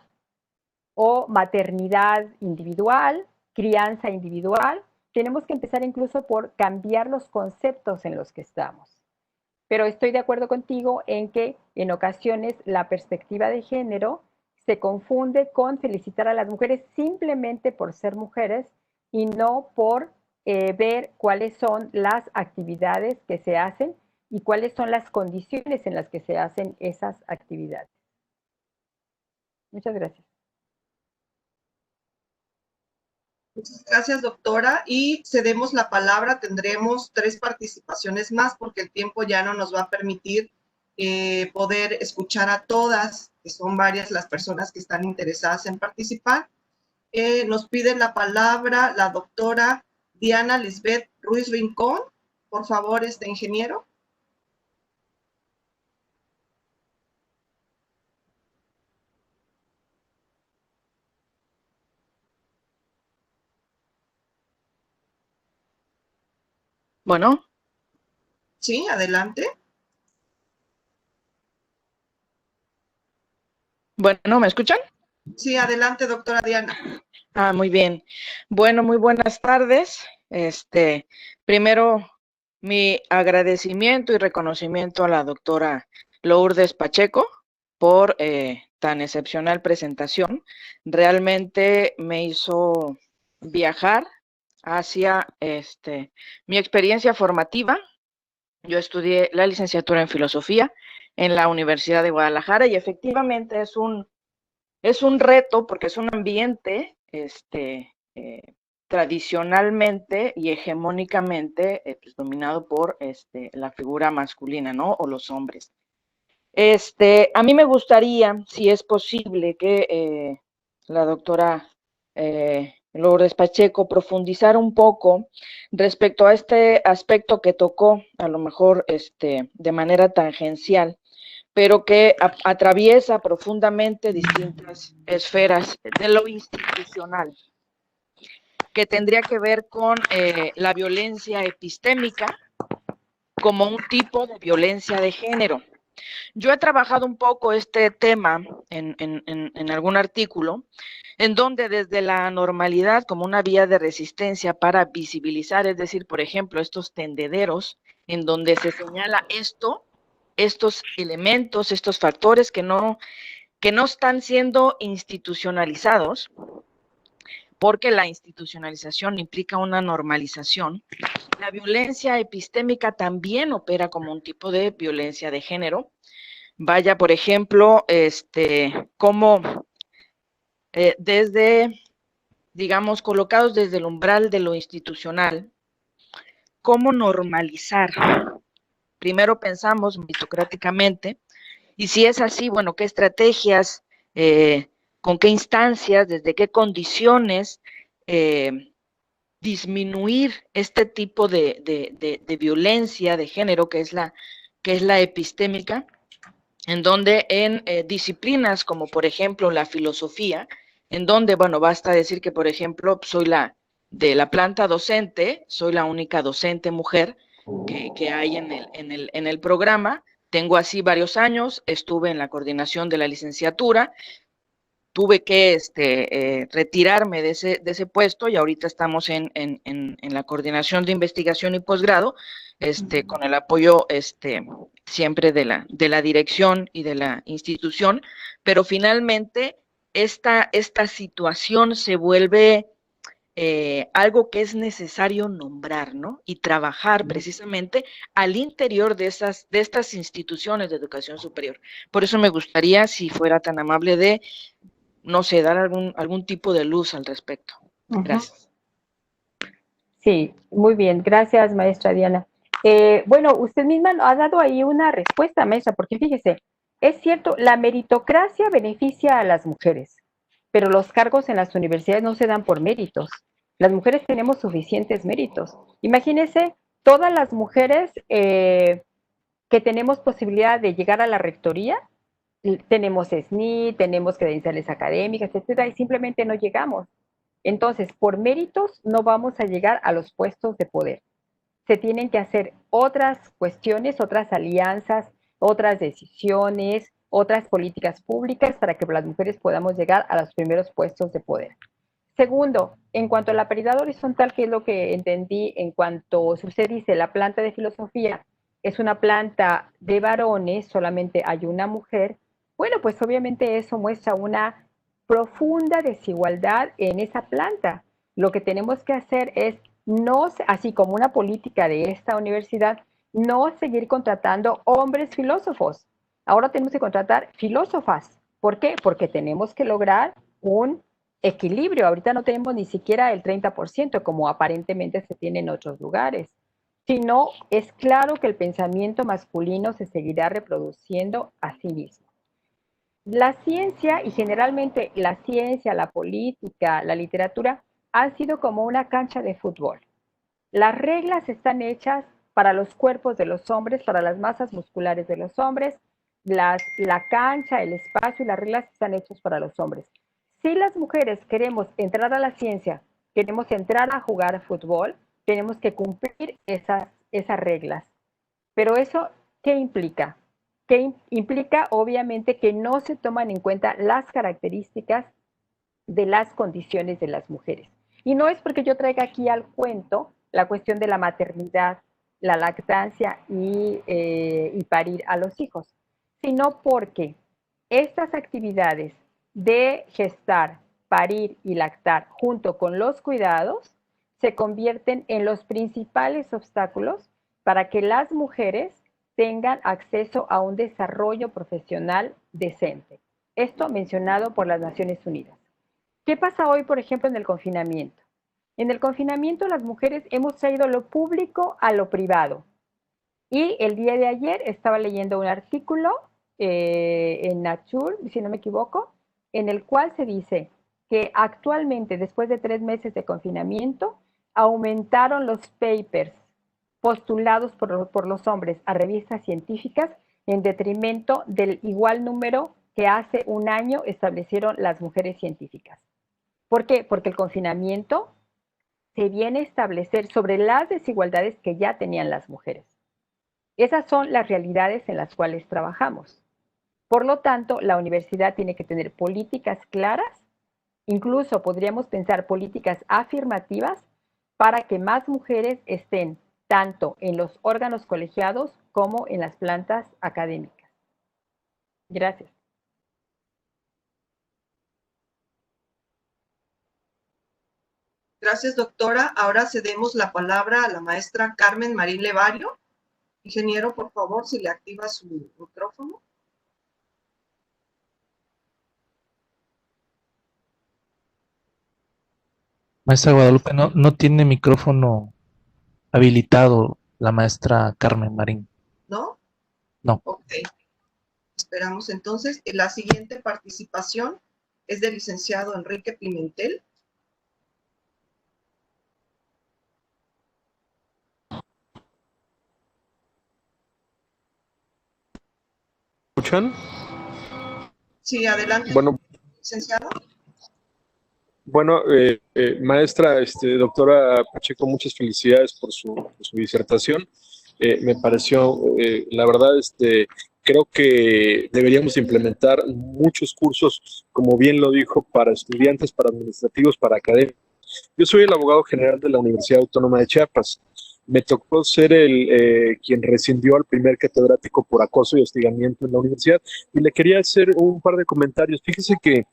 o maternidad individual, crianza individual. Tenemos que empezar incluso por cambiar los conceptos en los que estamos. Pero estoy de acuerdo contigo en que en ocasiones la perspectiva de género se confunde con felicitar a las mujeres simplemente por ser mujeres y no por ver cuáles son las actividades que se hacen y cuáles son las condiciones en las que se hacen esas actividades. Muchas gracias. Muchas gracias, doctora. Y cedemos la palabra. Tendremos 3 participaciones más porque el tiempo ya no nos va a permitir poder escuchar a todas, que son varias las personas que están interesadas en participar. Nos pide la palabra la doctora Diana Lisbeth Ruiz Rincón. Por favor, ingeniero. Bueno. Sí, adelante. Bueno, ¿me escuchan? Sí, adelante, doctora Diana. Muy bien. Bueno, muy buenas tardes. Primero, mi agradecimiento y reconocimiento a la doctora Lourdes Pacheco por tan excepcional presentación. Realmente me hizo viajar hacia mi experiencia formativa. Yo estudié la licenciatura en filosofía en la Universidad de Guadalajara y efectivamente es un reto porque es un ambiente tradicionalmente y hegemónicamente pues, dominado por la figura masculina, ¿no? O los hombres. A mí me gustaría, si es posible, que la doctora Lourdes Pacheco profundizar un poco respecto a este aspecto que tocó, a lo mejor de manera tangencial, pero que atraviesa profundamente distintas esferas de lo institucional, que tendría que ver con la violencia epistémica como un tipo de violencia de género. Yo he trabajado un poco este tema en algún artículo, en donde desde la normalidad como una vía de resistencia para visibilizar, es decir, por ejemplo, estos tendederos, en donde se señala estos elementos, estos factores que no están siendo institucionalizados, porque la institucionalización implica una normalización. La violencia epistémica también opera como un tipo de violencia de género. Vaya, por ejemplo, cómo desde, digamos, colocados desde el umbral de lo institucional, cómo normalizar. Primero pensamos meritocráticamente, y si es así, bueno, ¿qué estrategias, con qué instancias, desde qué condiciones disminuir este tipo de violencia de género que es la epistémica, en donde en disciplinas como por ejemplo la filosofía, en donde, bueno, basta decir que por ejemplo soy de la planta docente, soy la única docente mujer que hay en el programa, tengo así varios años, estuve en la coordinación de la licenciatura, tuve que retirarme de ese puesto y ahorita estamos en la coordinación de investigación y posgrado, con el apoyo siempre de la dirección y de la institución, pero finalmente esta situación se vuelve algo que es necesario nombrar, ¿no? Y trabajar precisamente al interior de estas instituciones de educación superior. Por eso me gustaría, si fuera tan amable, de, no sé, dar algún tipo de luz al respecto. Gracias. Sí, muy bien. Gracias, maestra Diana. Bueno, usted misma ha dado ahí una respuesta, maestra, porque fíjese, es cierto, la meritocracia beneficia a las mujeres, pero los cargos en las universidades no se dan por méritos. Las mujeres tenemos suficientes méritos. Imagínense todas las mujeres que tenemos posibilidad de llegar a la rectoría, tenemos SNI, tenemos credenciales académicas, etcétera, y simplemente no llegamos. Entonces, por méritos no vamos a llegar a los puestos de poder. Se tienen que hacer otras cuestiones, otras alianzas, otras decisiones, otras políticas públicas para que las mujeres podamos llegar a los primeros puestos de poder. Segundo, en cuanto a la paridad horizontal, que es lo que entendí en cuanto usted dice, la planta de filosofía es una planta de varones, solamente hay una mujer, bueno, pues obviamente eso muestra una profunda desigualdad en esa planta. Lo que tenemos que hacer es, no, así como una política de esta universidad, no seguir contratando hombres filósofos. Ahora tenemos que contratar filósofas. ¿Por qué? Porque tenemos que lograr un equilibrio. Ahorita no tenemos ni siquiera el 30%, como aparentemente se tiene en otros lugares. Si no, es claro que el pensamiento masculino se seguirá reproduciendo a sí mismo. La ciencia, y generalmente la ciencia, la política, la literatura, han sido como una cancha de fútbol. Las reglas están hechas para los cuerpos de los hombres, para las masas musculares de los hombres, la cancha, el espacio y las reglas están hechos para los hombres. Si las mujeres queremos entrar a la ciencia, queremos entrar a jugar fútbol, tenemos que cumplir esas reglas. Pero eso, ¿qué implica? Que implica obviamente que no se toman en cuenta las características de las condiciones de las mujeres. Y no es porque yo traiga aquí al cuento la cuestión de la maternidad, la lactancia y parir a los hijos, sino porque estas actividades de gestar, parir y lactar junto con los cuidados se convierten en los principales obstáculos para que las mujeres tengan acceso a un desarrollo profesional decente. Esto mencionado por las Naciones Unidas. ¿Qué pasa hoy, por ejemplo, en el confinamiento? En el confinamiento las mujeres hemos traído lo público a lo privado. Y el día de ayer estaba leyendo un artículo en Nature, si no me equivoco, en el cual se dice que actualmente, después de 3 meses de confinamiento, aumentaron los papers postulados por los hombres a revistas científicas en detrimento del igual número que hace un año establecieron las mujeres científicas. ¿Por qué? Porque el confinamiento se viene a establecer sobre las desigualdades que ya tenían las mujeres. Esas son las realidades en las cuales trabajamos. Por lo tanto, la universidad tiene que tener políticas claras, incluso podríamos pensar políticas afirmativas para que más mujeres estén tanto en los órganos colegiados como en las plantas académicas. Gracias. Gracias, doctora. Ahora cedemos la palabra a la maestra Carmen Marín Levario. Ingeniero, por favor, si le activa su micrófono. Maestra Guadalupe, no tiene micrófono habilitado la maestra Carmen Marín. ¿No? No. Ok. Esperamos entonces. La siguiente participación es del licenciado Enrique Pimentel. ¿Escuchan? Sí, adelante, Bueno, licenciado. Bueno, maestra, doctora Pacheco, muchas felicidades por su disertación. Me pareció, la verdad, Creo que deberíamos implementar muchos cursos, como bien lo dijo, para estudiantes, para administrativos, para académicos. Yo soy el abogado general de la Universidad Autónoma de Chiapas. Me tocó ser quien rescindió al primer catedrático por acoso y hostigamiento en la universidad. Y le quería hacer un par de comentarios. Fíjese que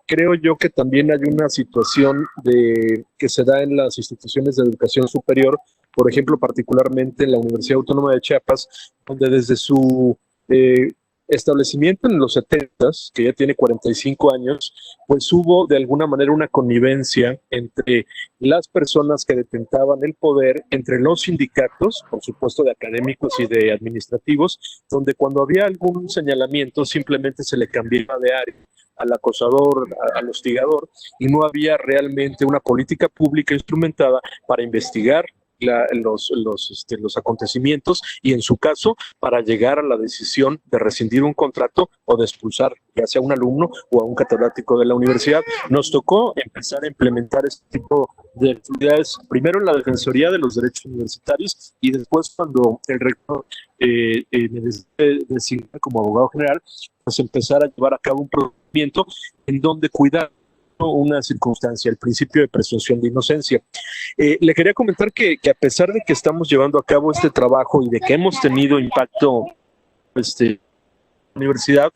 creo yo que también hay una situación que se da en las instituciones de educación superior, por ejemplo, particularmente en la Universidad Autónoma de Chiapas, donde desde su eh, establecimiento en los 70s, que ya tiene 45 años, pues hubo de alguna manera una connivencia entre las personas que detentaban el poder, entre los sindicatos, por supuesto de académicos y de administrativos, donde cuando había algún señalamiento simplemente se le cambiaba de área al acosador, al hostigador, y no había realmente una política pública instrumentada para investigar los acontecimientos y en su caso para llegar a la decisión de rescindir un contrato o de expulsar ya sea a un alumno o a un catedrático de la universidad. Nos tocó empezar a implementar este tipo de actividades primero en la Defensoría de los Derechos Universitarios y después cuando el rector me designó como abogado general, pues empezar a llevar a cabo un procedimiento en donde cuidar una circunstancia, el principio de presunción de inocencia. Le quería comentar que a pesar de que estamos llevando a cabo este trabajo y de que hemos tenido impacto universidad,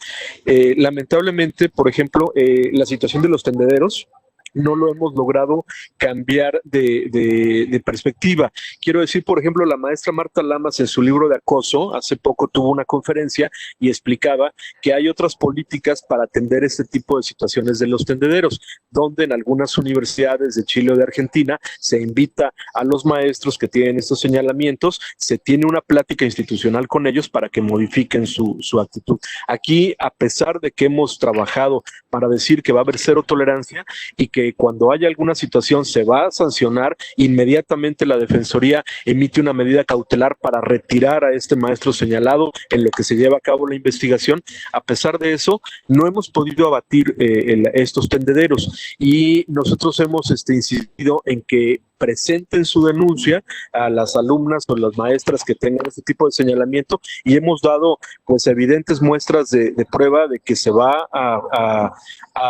lamentablemente, por ejemplo, la situación de los tendederos no lo hemos logrado cambiar de perspectiva. Quiero decir, por ejemplo, la maestra Marta Lamas en su libro de acoso, hace poco tuvo una conferencia y explicaba que hay otras políticas para atender este tipo de situaciones de los tendederos, donde en algunas universidades de Chile o de Argentina se invita a los maestros que tienen estos señalamientos, se tiene una plática institucional con ellos para que modifiquen su actitud. Aquí, a pesar de que hemos trabajado para decir que va a haber cero tolerancia y que cuando haya alguna situación se va a sancionar, inmediatamente la Defensoría emite una medida cautelar para retirar a este maestro señalado en lo que se lleva a cabo la investigación. A pesar de eso, no hemos podido abatir estos tendederos y nosotros hemos insistido en que presenten su denuncia a las alumnas o las maestras que tengan este tipo de señalamiento y hemos dado pues evidentes muestras de prueba de que se va a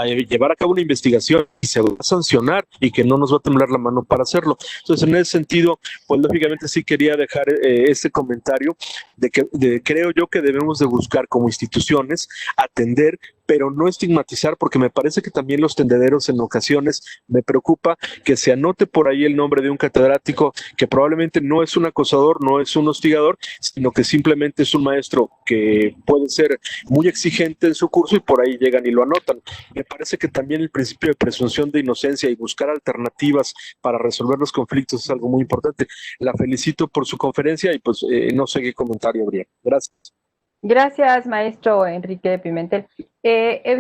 llevar a cabo una investigación y se va a sancionar y que no nos va a temblar la mano para hacerlo. Entonces, en ese sentido, pues lógicamente sí quería dejar este comentario de que creo yo que debemos de buscar como instituciones atender, pero no estigmatizar, porque me parece que también los tendederos en ocasiones me preocupa que se anote por ahí el nombre de un catedrático que probablemente no es un acosador, no es un hostigador, sino que simplemente es un maestro que puede ser muy exigente en su curso y por ahí llegan y lo anotan. Me parece que también el principio de presunción de inocencia y buscar alternativas para resolver los conflictos es algo muy importante. La felicito por su conferencia y pues no sé qué comentario habría. Gracias. Gracias, maestro Enrique Pimentel.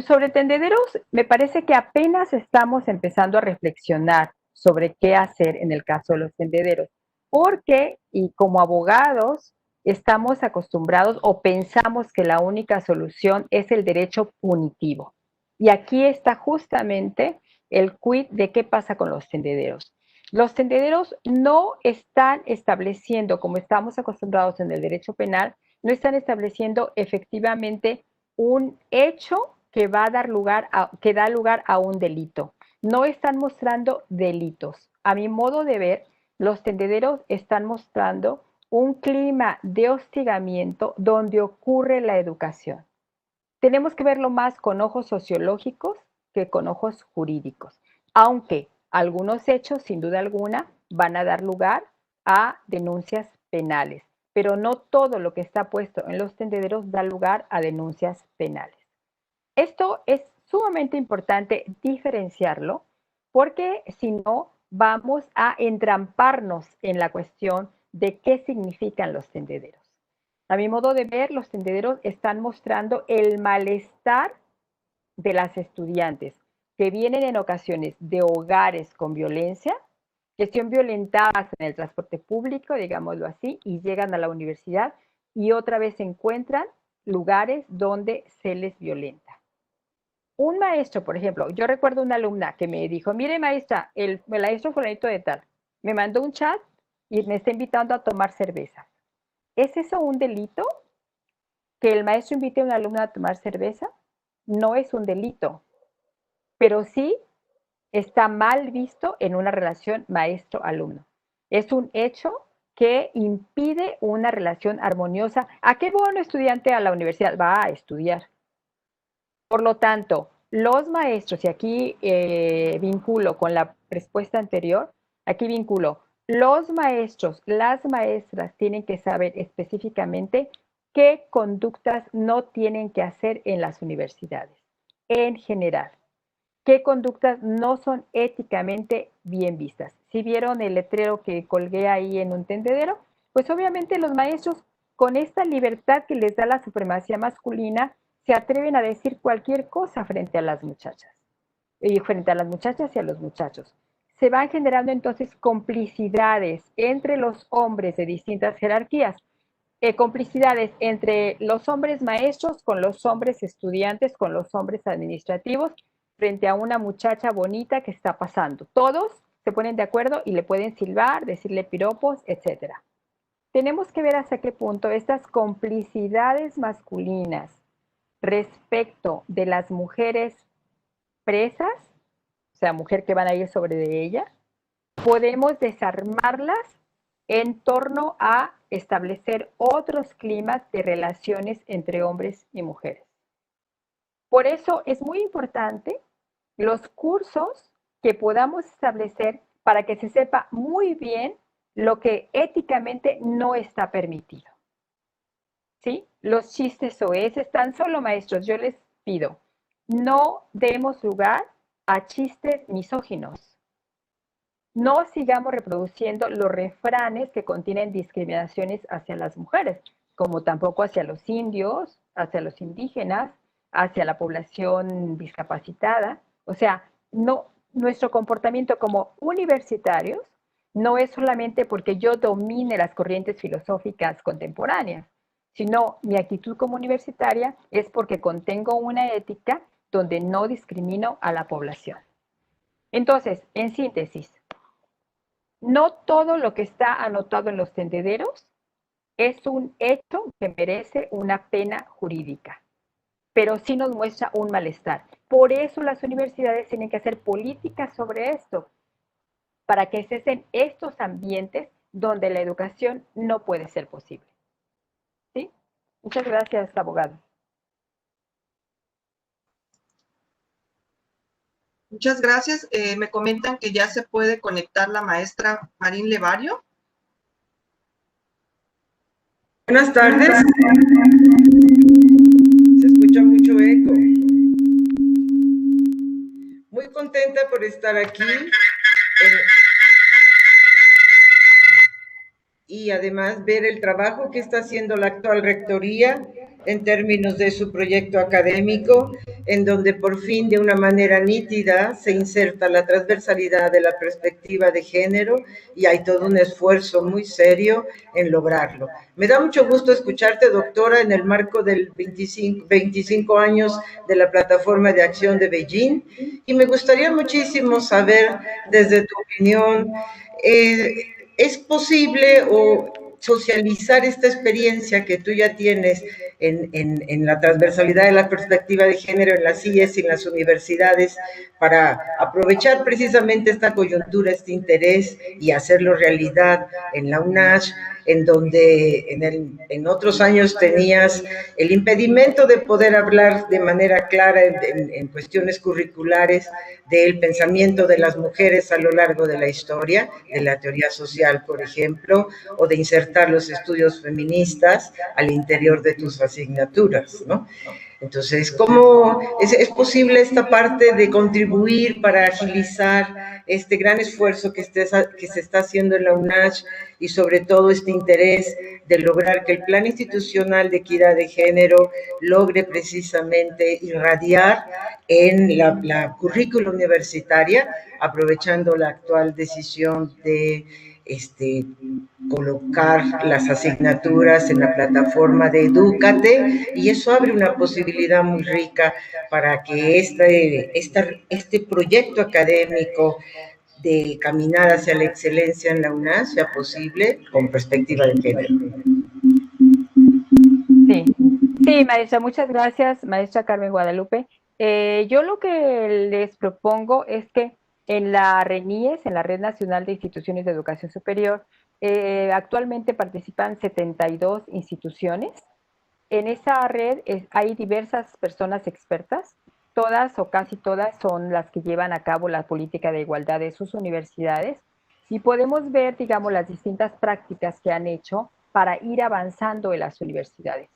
Sobre tendederos, me parece que apenas estamos empezando a reflexionar sobre qué hacer en el caso de los tendederos, porque, y como abogados, estamos acostumbrados o pensamos que la única solución es el derecho punitivo. Y aquí está justamente el quid de qué pasa con los tendederos. Los tendederos no están estableciendo, como estamos acostumbrados en el derecho penal, no están estableciendo efectivamente un hecho que va a dar lugar que da lugar a un delito. No están mostrando delitos. A mi modo de ver, los tendederos están mostrando un clima de hostigamiento donde ocurre la educación. Tenemos que verlo más con ojos sociológicos que con ojos jurídicos, aunque algunos hechos, sin duda alguna, van a dar lugar a denuncias penales, pero no todo lo que está puesto en los tendederos da lugar a denuncias penales. Esto es sumamente importante diferenciarlo porque si no vamos a entramparnos en la cuestión de qué significan los tendederos. A mi modo de ver, los tendederos están mostrando el malestar de las estudiantes que vienen en ocasiones de hogares con violencia, que son violentadas en el transporte público, digámoslo así, y llegan a la universidad y otra vez se encuentran lugares donde se les violenta. Un maestro, por ejemplo, yo recuerdo una alumna que me dijo, mire maestra, el maestro fulanito de tal, me mandó un chat y me está invitando a tomar cerveza. ¿Es eso un delito? que el maestro invite a un alumno a tomar cerveza no es un delito, pero sí está mal visto en una relación maestro-alumno. Es un hecho que impide una relación armoniosa. ¿A qué va un estudiante a la universidad? Va a estudiar. Por lo tanto, los maestros, y aquí vinculo con la respuesta anterior, aquí vinculo, los maestros, las maestras tienen que saber específicamente qué conductas no tienen que hacer en las universidades, en general. ¿Qué conductas no son éticamente bien vistas? Si vieron el letrero que colgué ahí en un tendedero, pues obviamente los maestros, con esta libertad que les da la supremacía masculina, se atreven a decir cualquier cosa frente a las muchachas, y frente a las muchachas y a los muchachos. Se van generando entonces complicidades entre los hombres de distintas jerarquías, complicidades entre los hombres maestros con los hombres estudiantes, con los hombres administrativos, frente a una muchacha bonita que está pasando. Todos se ponen de acuerdo y le pueden silbar, decirle piropos, etc. Tenemos que ver hasta qué punto estas complicidades masculinas respecto de las mujeres presas, o sea, mujer que van a ir sobre de ella, podemos desarmarlas en torno a establecer otros climas de relaciones entre hombres y mujeres. Por eso es muy importante los cursos que podamos establecer para que se sepa muy bien lo que éticamente no está permitido. ¿Sí? Los chistes soeces, tan solo maestros, yo les pido, no demos lugar a chistes misóginos. No sigamos reproduciendo los refranes que contienen discriminaciones hacia las mujeres, como tampoco hacia los indios, hacia los indígenas, hacia la población discapacitada. O sea, no, nuestro comportamiento como universitarios no es solamente porque yo domine las corrientes filosóficas contemporáneas, sino mi actitud como universitaria es porque contengo una ética donde no discrimino a la población. Entonces, en síntesis, no todo lo que está anotado en los tendederos es un hecho que merece una pena jurídica, pero sí nos muestra un malestar. Por eso las universidades tienen que hacer políticas sobre esto, para que cesen estos ambientes donde la educación no puede ser posible. ¿Sí? Muchas gracias, abogado. Muchas gracias. Me comentan que ya se puede conectar la maestra Marín Levario. Buenas tardes. Se escucha mucho eco. Muy contenta por estar aquí. Y además ver el trabajo que está haciendo la actual rectoría en términos de su proyecto académico, en donde por fin de una manera nítida se inserta la transversalidad de la perspectiva de género y hay todo un esfuerzo muy serio en lograrlo. Me da mucho gusto escucharte, doctora, en el marco del 25 años de la Plataforma de Acción de Beijing, y me gustaría muchísimo saber, desde tu opinión, ¿es posible o socializar esta experiencia que tú ya tienes en la transversalidad de la perspectiva de género en las CIES y en las universidades para aprovechar precisamente esta coyuntura, este interés y hacerlo realidad en la UNACH, en donde en otros años tenías el impedimento de poder hablar de manera clara en cuestiones curriculares del pensamiento de las mujeres a lo largo de la historia, de la teoría social, por ejemplo, o de insertar los estudios feministas al interior de tus asignaturas, ¿no? Entonces, ¿cómo es posible esta parte de contribuir para agilizar este gran esfuerzo que se está haciendo en la UNACH y sobre todo este interés de lograr que el plan institucional de equidad de género logre precisamente irradiar en la currícula universitaria, aprovechando la actual decisión de colocar las asignaturas en la plataforma de Edúcate, y eso abre una posibilidad muy rica para que este proyecto académico de caminar hacia la excelencia en la UNACH sea posible con perspectiva de género. Sí, Sí, maestra, muchas gracias, maestra Carmen Guadalupe. Yo lo que les propongo es que en la RENIES, en la Red Nacional de Instituciones de Educación Superior, actualmente participan 72 instituciones. En esa red hay diversas personas expertas, todas o casi todas son las que llevan a cabo la política de igualdad de sus universidades y podemos ver, digamos, las distintas prácticas que han hecho para ir avanzando en las universidades.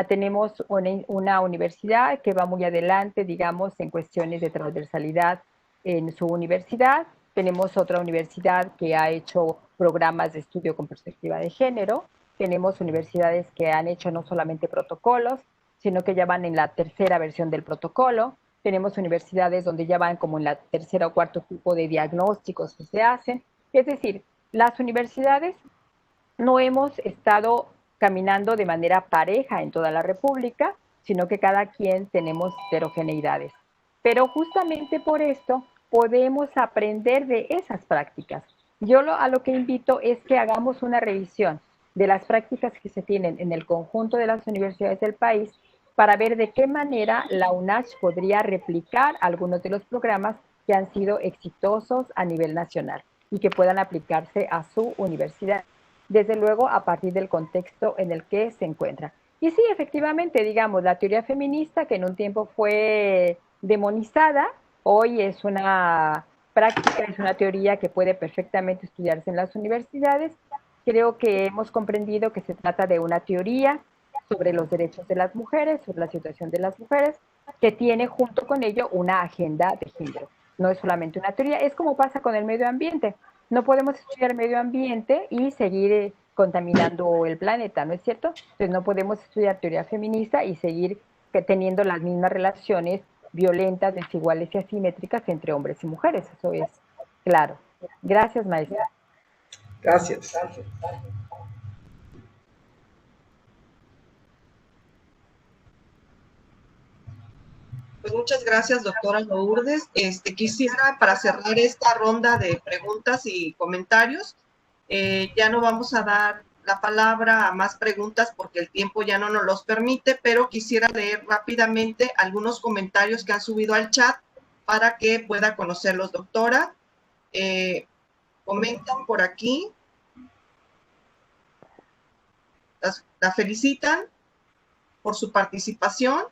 Tenemos una universidad que va muy adelante, digamos, en cuestiones de transversalidad en su universidad. Tenemos otra universidad que ha hecho programas de estudio con perspectiva de género. Tenemos universidades que han hecho no solamente protocolos, sino que ya van en la tercera versión del protocolo. Tenemos universidades donde ya van como en la tercera o cuarto tipo de diagnósticos que se hacen. Es decir, las universidades no hemos estado caminando de manera pareja en toda la República, sino que cada quien tenemos heterogeneidades. Pero justamente por esto podemos aprender de esas prácticas. Yo a lo que invito es que hagamos una revisión de las prácticas que se tienen en el conjunto de las universidades del país para ver de qué manera la UNACH podría replicar algunos de los programas que han sido exitosos a nivel nacional y que puedan aplicarse a su universidad, desde luego a partir del contexto en el que se encuentra. Y sí, efectivamente, digamos, la teoría feminista, que en un tiempo fue demonizada, hoy es una práctica, es una teoría que puede perfectamente estudiarse en las universidades. Creo que hemos comprendido que se trata de una teoría sobre los derechos de las mujeres, sobre la situación de las mujeres, que tiene junto con ello una agenda de género. No es solamente una teoría, es como pasa con el medio ambiente. No podemos estudiar medio ambiente y seguir contaminando el planeta, ¿no es cierto? Entonces no podemos estudiar teoría feminista y seguir teniendo las mismas relaciones violentas, desiguales y asimétricas entre hombres y mujeres. Eso es claro. Gracias, maestra. Gracias. Pues muchas gracias, doctora Lourdes. Quisiera, para cerrar esta ronda de preguntas y comentarios, ya no vamos a dar la palabra a más preguntas porque el tiempo ya no nos los permite, pero quisiera leer rápidamente algunos comentarios que han subido al chat para que pueda conocerlos, doctora. Comentan por aquí, la felicitan por su participación.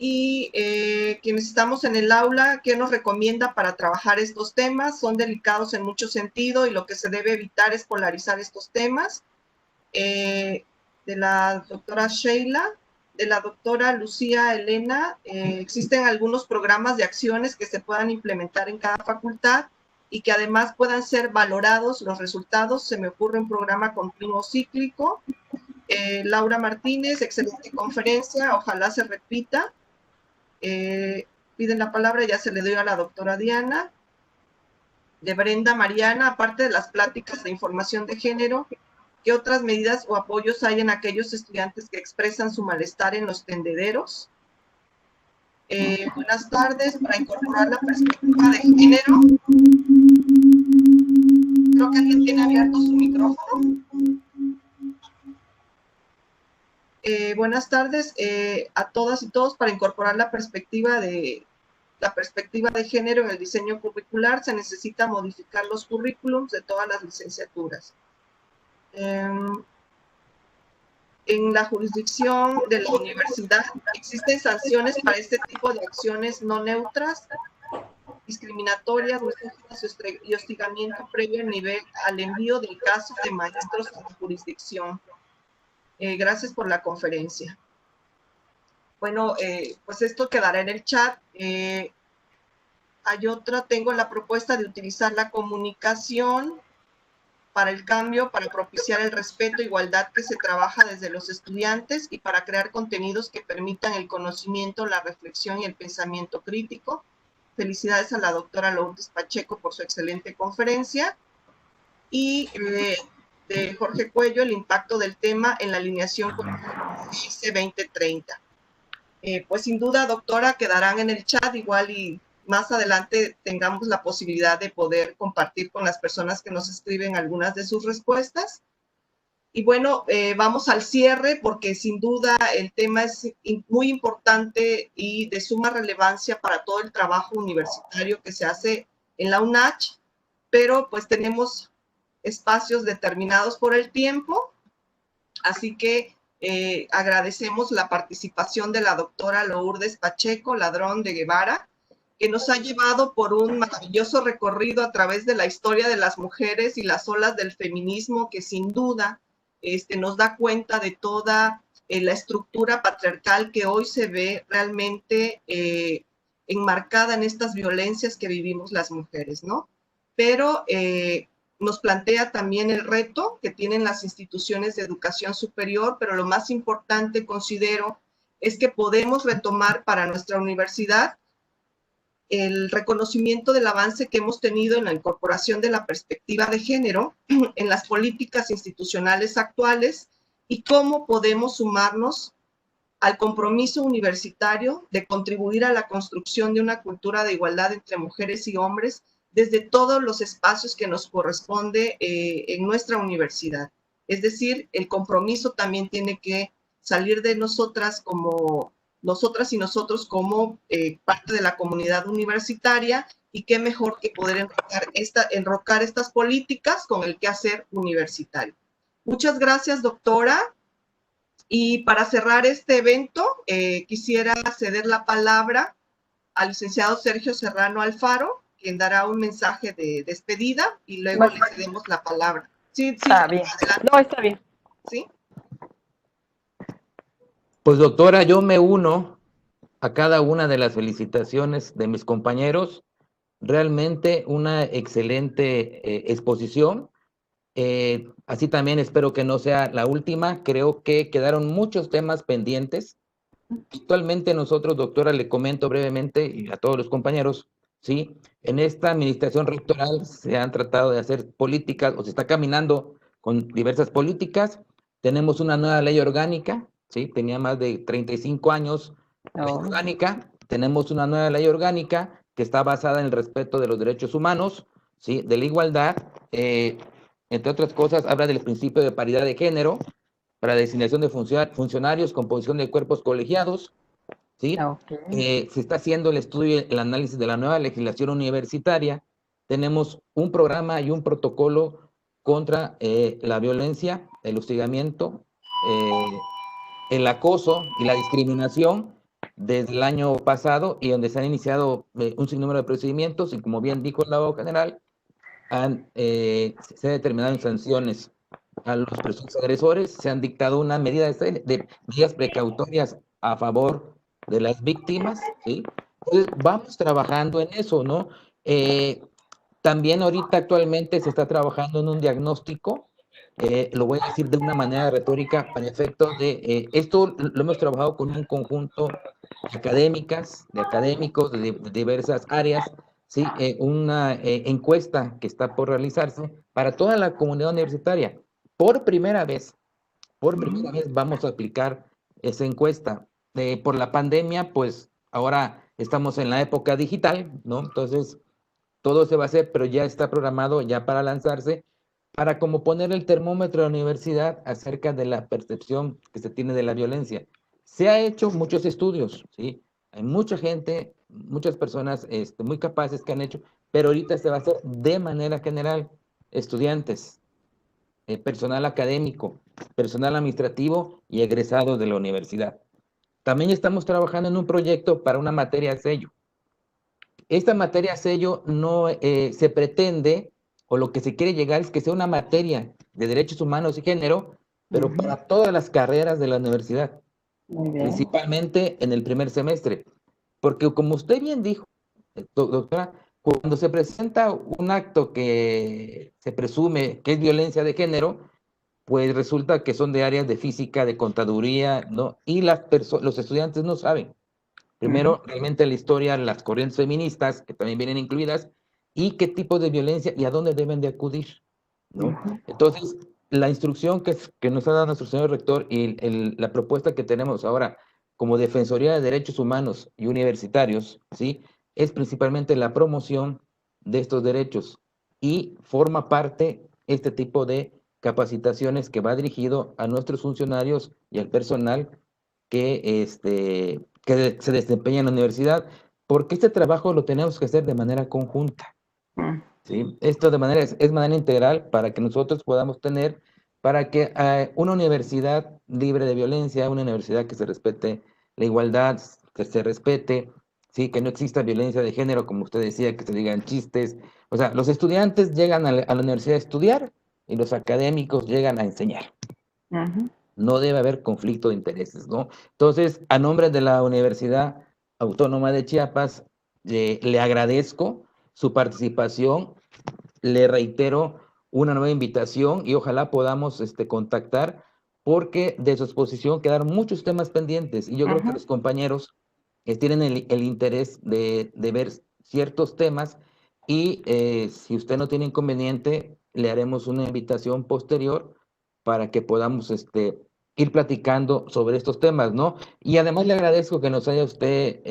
Y quienes estamos en el aula, ¿qué nos recomienda para trabajar estos temas? Son delicados en mucho sentido y lo que se debe evitar es polarizar estos temas. De la doctora Sheila, de la doctora Lucía Elena, existen algunos programas de acciones que se puedan implementar en cada facultad y que además puedan ser valorados los resultados. Se me ocurre un programa continuo cíclico. Laura Martínez, excelente conferencia, ojalá se repita. Piden la palabra, ya se le dio a la doctora Diana. De Brenda Mariana, aparte de las pláticas de información de género, ¿qué otras medidas o apoyos hay en aquellos estudiantes que expresan su malestar en los tendederos? Buenas tardes, para incorporar la perspectiva de género. Creo que alguien tiene abierto su micrófono. Buenas tardes a todas y todos. Para incorporar la perspectiva de género en el diseño curricular se necesita modificar los currículums de todas las licenciaturas. En la jurisdicción de la universidad existen sanciones para este tipo de acciones no neutras, discriminatorias, y hostigamiento previo al envío del caso de maestros a la jurisdicción. Gracias por la conferencia. Bueno, pues esto quedará en el chat. Hay otra, tengo la propuesta de utilizar la comunicación para el cambio, para propiciar el respeto e igualdad que se trabaja desde los estudiantes y para crear contenidos que permitan el conocimiento, la reflexión y el pensamiento crítico. Felicidades a la doctora Lourdes Pacheco por su excelente conferencia. Y de Jorge Cuello, el impacto del tema en la alineación con el ICE 2030. Pues sin duda, doctora, quedarán en el chat igual y más adelante tengamos la posibilidad de poder compartir con las personas que nos escriben algunas de sus respuestas. Y bueno, vamos al cierre porque sin duda el tema es muy importante y de suma relevancia para todo el trabajo universitario que se hace en la UNACH, pero pues tenemos espacios determinados por el tiempo, así que agradecemos la participación de la doctora Lourdes Pacheco Ladrón de Guevara, que nos ha llevado por un maravilloso recorrido a través de la historia de las mujeres y las olas del feminismo, que sin duda nos da cuenta de toda la estructura patriarcal que hoy se ve realmente enmarcada en estas violencias que vivimos las mujeres, ¿no? Pero nos plantea también el reto que tienen las instituciones de educación superior, pero lo más importante, considero, es que podemos retomar para nuestra universidad el reconocimiento del avance que hemos tenido en la incorporación de la perspectiva de género en las políticas institucionales actuales y cómo podemos sumarnos al compromiso universitario de contribuir a la construcción de una cultura de igualdad entre mujeres y hombres desde todos los espacios que nos corresponde en nuestra universidad. Es decir, el compromiso también tiene que salir de nosotras y nosotros como parte de la comunidad universitaria, y qué mejor que poder enrocar estas políticas con el quehacer universitario. Muchas gracias, doctora. Y para cerrar este evento, quisiera ceder la palabra al licenciado Sergio Serrano Alfaro, quien dará un mensaje de despedida y luego le cedemos la palabra. Sí, está bien. Adelante. No, está bien. ¿Sí? Pues doctora, yo me uno a cada una de las felicitaciones de mis compañeros. Realmente una excelente exposición. Así también espero que no sea la última. Creo que quedaron muchos temas pendientes. Actualmente nosotros, doctora, le comento brevemente y a todos los compañeros, ¿sí? En esta administración rectoral se han tratado de hacer políticas, o se está caminando con diversas políticas. Tenemos una nueva ley orgánica, ¿sí? Tenía más de 35 años la ley orgánica. Tenemos una nueva ley orgánica que está basada en el respeto de los derechos humanos, ¿sí? De la igualdad. Entre otras cosas, habla del principio de paridad de género para designación de funcionarios, composición de cuerpos colegiados, ¿sí? Se está haciendo el estudio y el análisis de la nueva legislación universitaria. Tenemos un programa y un protocolo contra la violencia, el hostigamiento, el acoso y la discriminación desde el año pasado, y donde se han iniciado un sinnúmero de procedimientos, y como bien dijo el abogado general, se han determinado sanciones a los presuntos agresores, se han dictado una medida de medidas precautorias a favor de las víctimas, ¿sí? Entonces, vamos trabajando en eso, ¿no? También ahorita actualmente se está trabajando en un diagnóstico, lo voy a decir de una manera retórica para efectos de, esto lo hemos trabajado con un conjunto de académicos de diversas áreas, ¿sí? Una encuesta que está por realizarse para toda la comunidad universitaria. Por primera vez vamos a aplicar esa encuesta. Por la pandemia, pues ahora estamos en la época digital, ¿no? Entonces, todo se va a hacer, pero ya está programado ya para lanzarse, para como poner el termómetro de la universidad acerca de la percepción que se tiene de la violencia. Se ha hecho muchos estudios, ¿sí? Hay mucha gente, muchas personas muy capaces que han hecho, pero ahorita se va a hacer de manera general. Estudiantes, personal académico, personal administrativo y egresados de la universidad. También estamos trabajando en un proyecto para una materia sello. Esta materia sello no se pretende, o lo que se quiere llegar es que sea una materia de derechos humanos y género, pero para todas las carreras de la universidad, principalmente en el primer semestre. Porque como usted bien dijo, doctora, cuando se presenta un acto que se presume que es violencia de género, pues resulta que son de áreas de física, de contaduría, ¿no? Y los estudiantes no saben. Primero, realmente la historia, las corrientes feministas, que también vienen incluidas, y qué tipo de violencia y a dónde deben de acudir, ¿no? Entonces, la instrucción que nos ha dado nuestro señor rector y la propuesta que tenemos ahora como Defensoría de Derechos Humanos y Universitarios, ¿sí? Es principalmente la promoción de estos derechos, y forma parte este tipo de capacitaciones que va dirigido a nuestros funcionarios y al personal que se desempeña en la universidad, porque este trabajo lo tenemos que hacer de manera conjunta. ¿Sí? Esto es manera integral para que nosotros podamos tener, para que una universidad libre de violencia, una universidad que se respete la igualdad, que se respete, ¿sí? Que no exista violencia de género, como usted decía, que se digan chistes. O sea, los estudiantes llegan a la universidad a estudiar y los académicos llegan a enseñar. No debe haber conflicto de intereses, ¿no? Entonces, a nombre de la Universidad Autónoma de Chiapas, le agradezco su participación, le reitero una nueva invitación y ojalá podamos contactar, porque de su exposición quedaron muchos temas pendientes y yo creo que los compañeros tienen el interés de ver ciertos temas y si usted no tiene inconveniente, le haremos una invitación posterior para que podamos ir platicando sobre estos temas, ¿no? Y además le agradezco que nos haya usted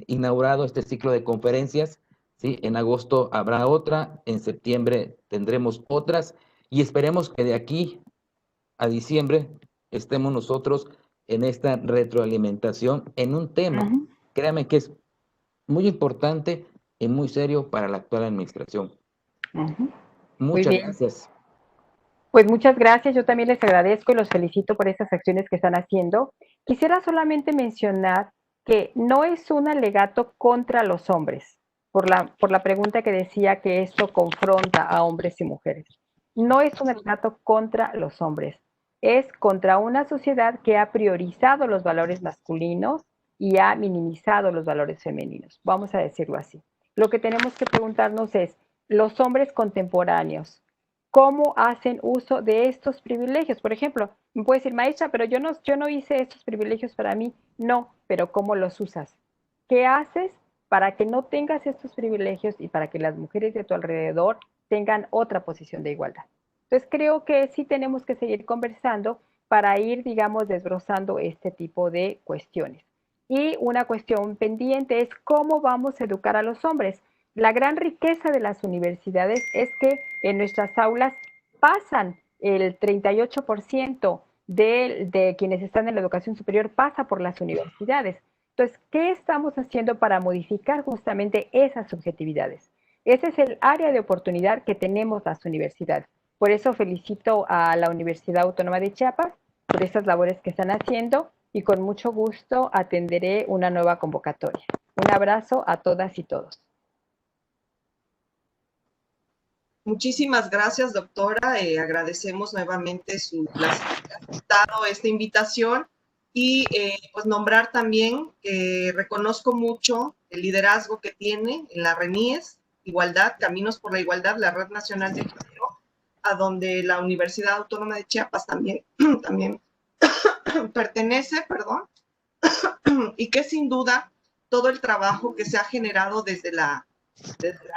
inaugurado este ciclo de conferencias, ¿sí? En agosto habrá otra, en septiembre tendremos otras y esperemos que de aquí a diciembre estemos nosotros en esta retroalimentación en un tema, créame que es muy importante y muy serio para la actual administración. Muchas gracias. Pues muchas gracias, yo también les agradezco y los felicito por estas acciones que están haciendo. Quisiera solamente mencionar que no es un alegato contra los hombres, por la pregunta que decía que esto confronta a hombres y mujeres. No es un alegato contra los hombres, es contra una sociedad que ha priorizado los valores masculinos y ha minimizado los valores femeninos, vamos a decirlo así. Lo que tenemos que preguntarnos es, los hombres contemporáneos, ¿cómo hacen uso de estos privilegios? Por ejemplo, me puede decir, maestra, pero yo no hice estos privilegios para mí. No, pero ¿cómo los usas? ¿Qué haces para que no tengas estos privilegios y para que las mujeres de tu alrededor tengan otra posición de igualdad? Entonces, creo que sí tenemos que seguir conversando para ir, digamos, desbrozando este tipo de cuestiones. Y una cuestión pendiente es cómo vamos a educar a los hombres. La gran riqueza de las universidades es que en nuestras aulas pasan el 38% de quienes están en la educación superior pasa por las universidades. Entonces, ¿qué estamos haciendo para modificar justamente esas subjetividades? Ese es el área de oportunidad que tenemos las universidades. Por eso felicito a la Universidad Autónoma de Chiapas por estas labores que están haciendo y con mucho gusto atenderé una nueva convocatoria. Un abrazo a todas y todos. Muchísimas gracias, doctora. Agradecemos nuevamente aceptado esta invitación y pues nombrar también que reconozco mucho el liderazgo que tiene en la RENIES, Igualdad, Caminos por la Igualdad, la Red Nacional de Género, a donde la Universidad Autónoma de Chiapas también pertenece, y que sin duda todo el trabajo que se ha generado desde la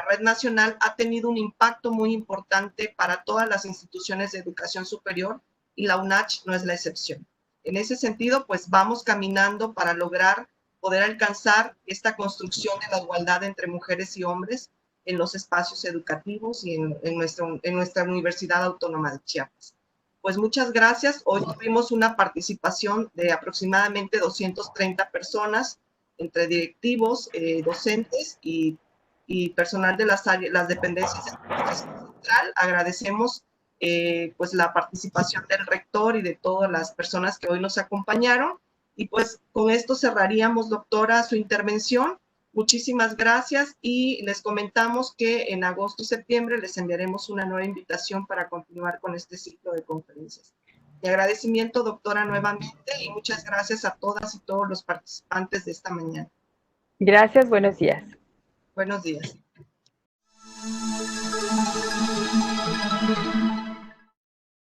red nacional ha tenido un impacto muy importante para todas las instituciones de educación superior y la UNACH no es la excepción. En ese sentido, pues vamos caminando para lograr poder alcanzar esta construcción de la igualdad entre mujeres y hombres en los espacios educativos y en nuestra Universidad Autónoma de Chiapas. Pues muchas gracias. Hoy tuvimos una participación de aproximadamente 230 personas, entre directivos, docentes y personal de las dependencias de la Educación Central. Agradecemos pues la participación del rector y de todas las personas que hoy nos acompañaron. Y pues con esto cerraríamos, doctora, su intervención. Muchísimas gracias y les comentamos que en agosto y septiembre les enviaremos una nueva invitación para continuar con este ciclo de conferencias. Mi agradecimiento, doctora, nuevamente y muchas gracias a todas y todos los participantes de esta mañana. Gracias, buenos días. Buenos días.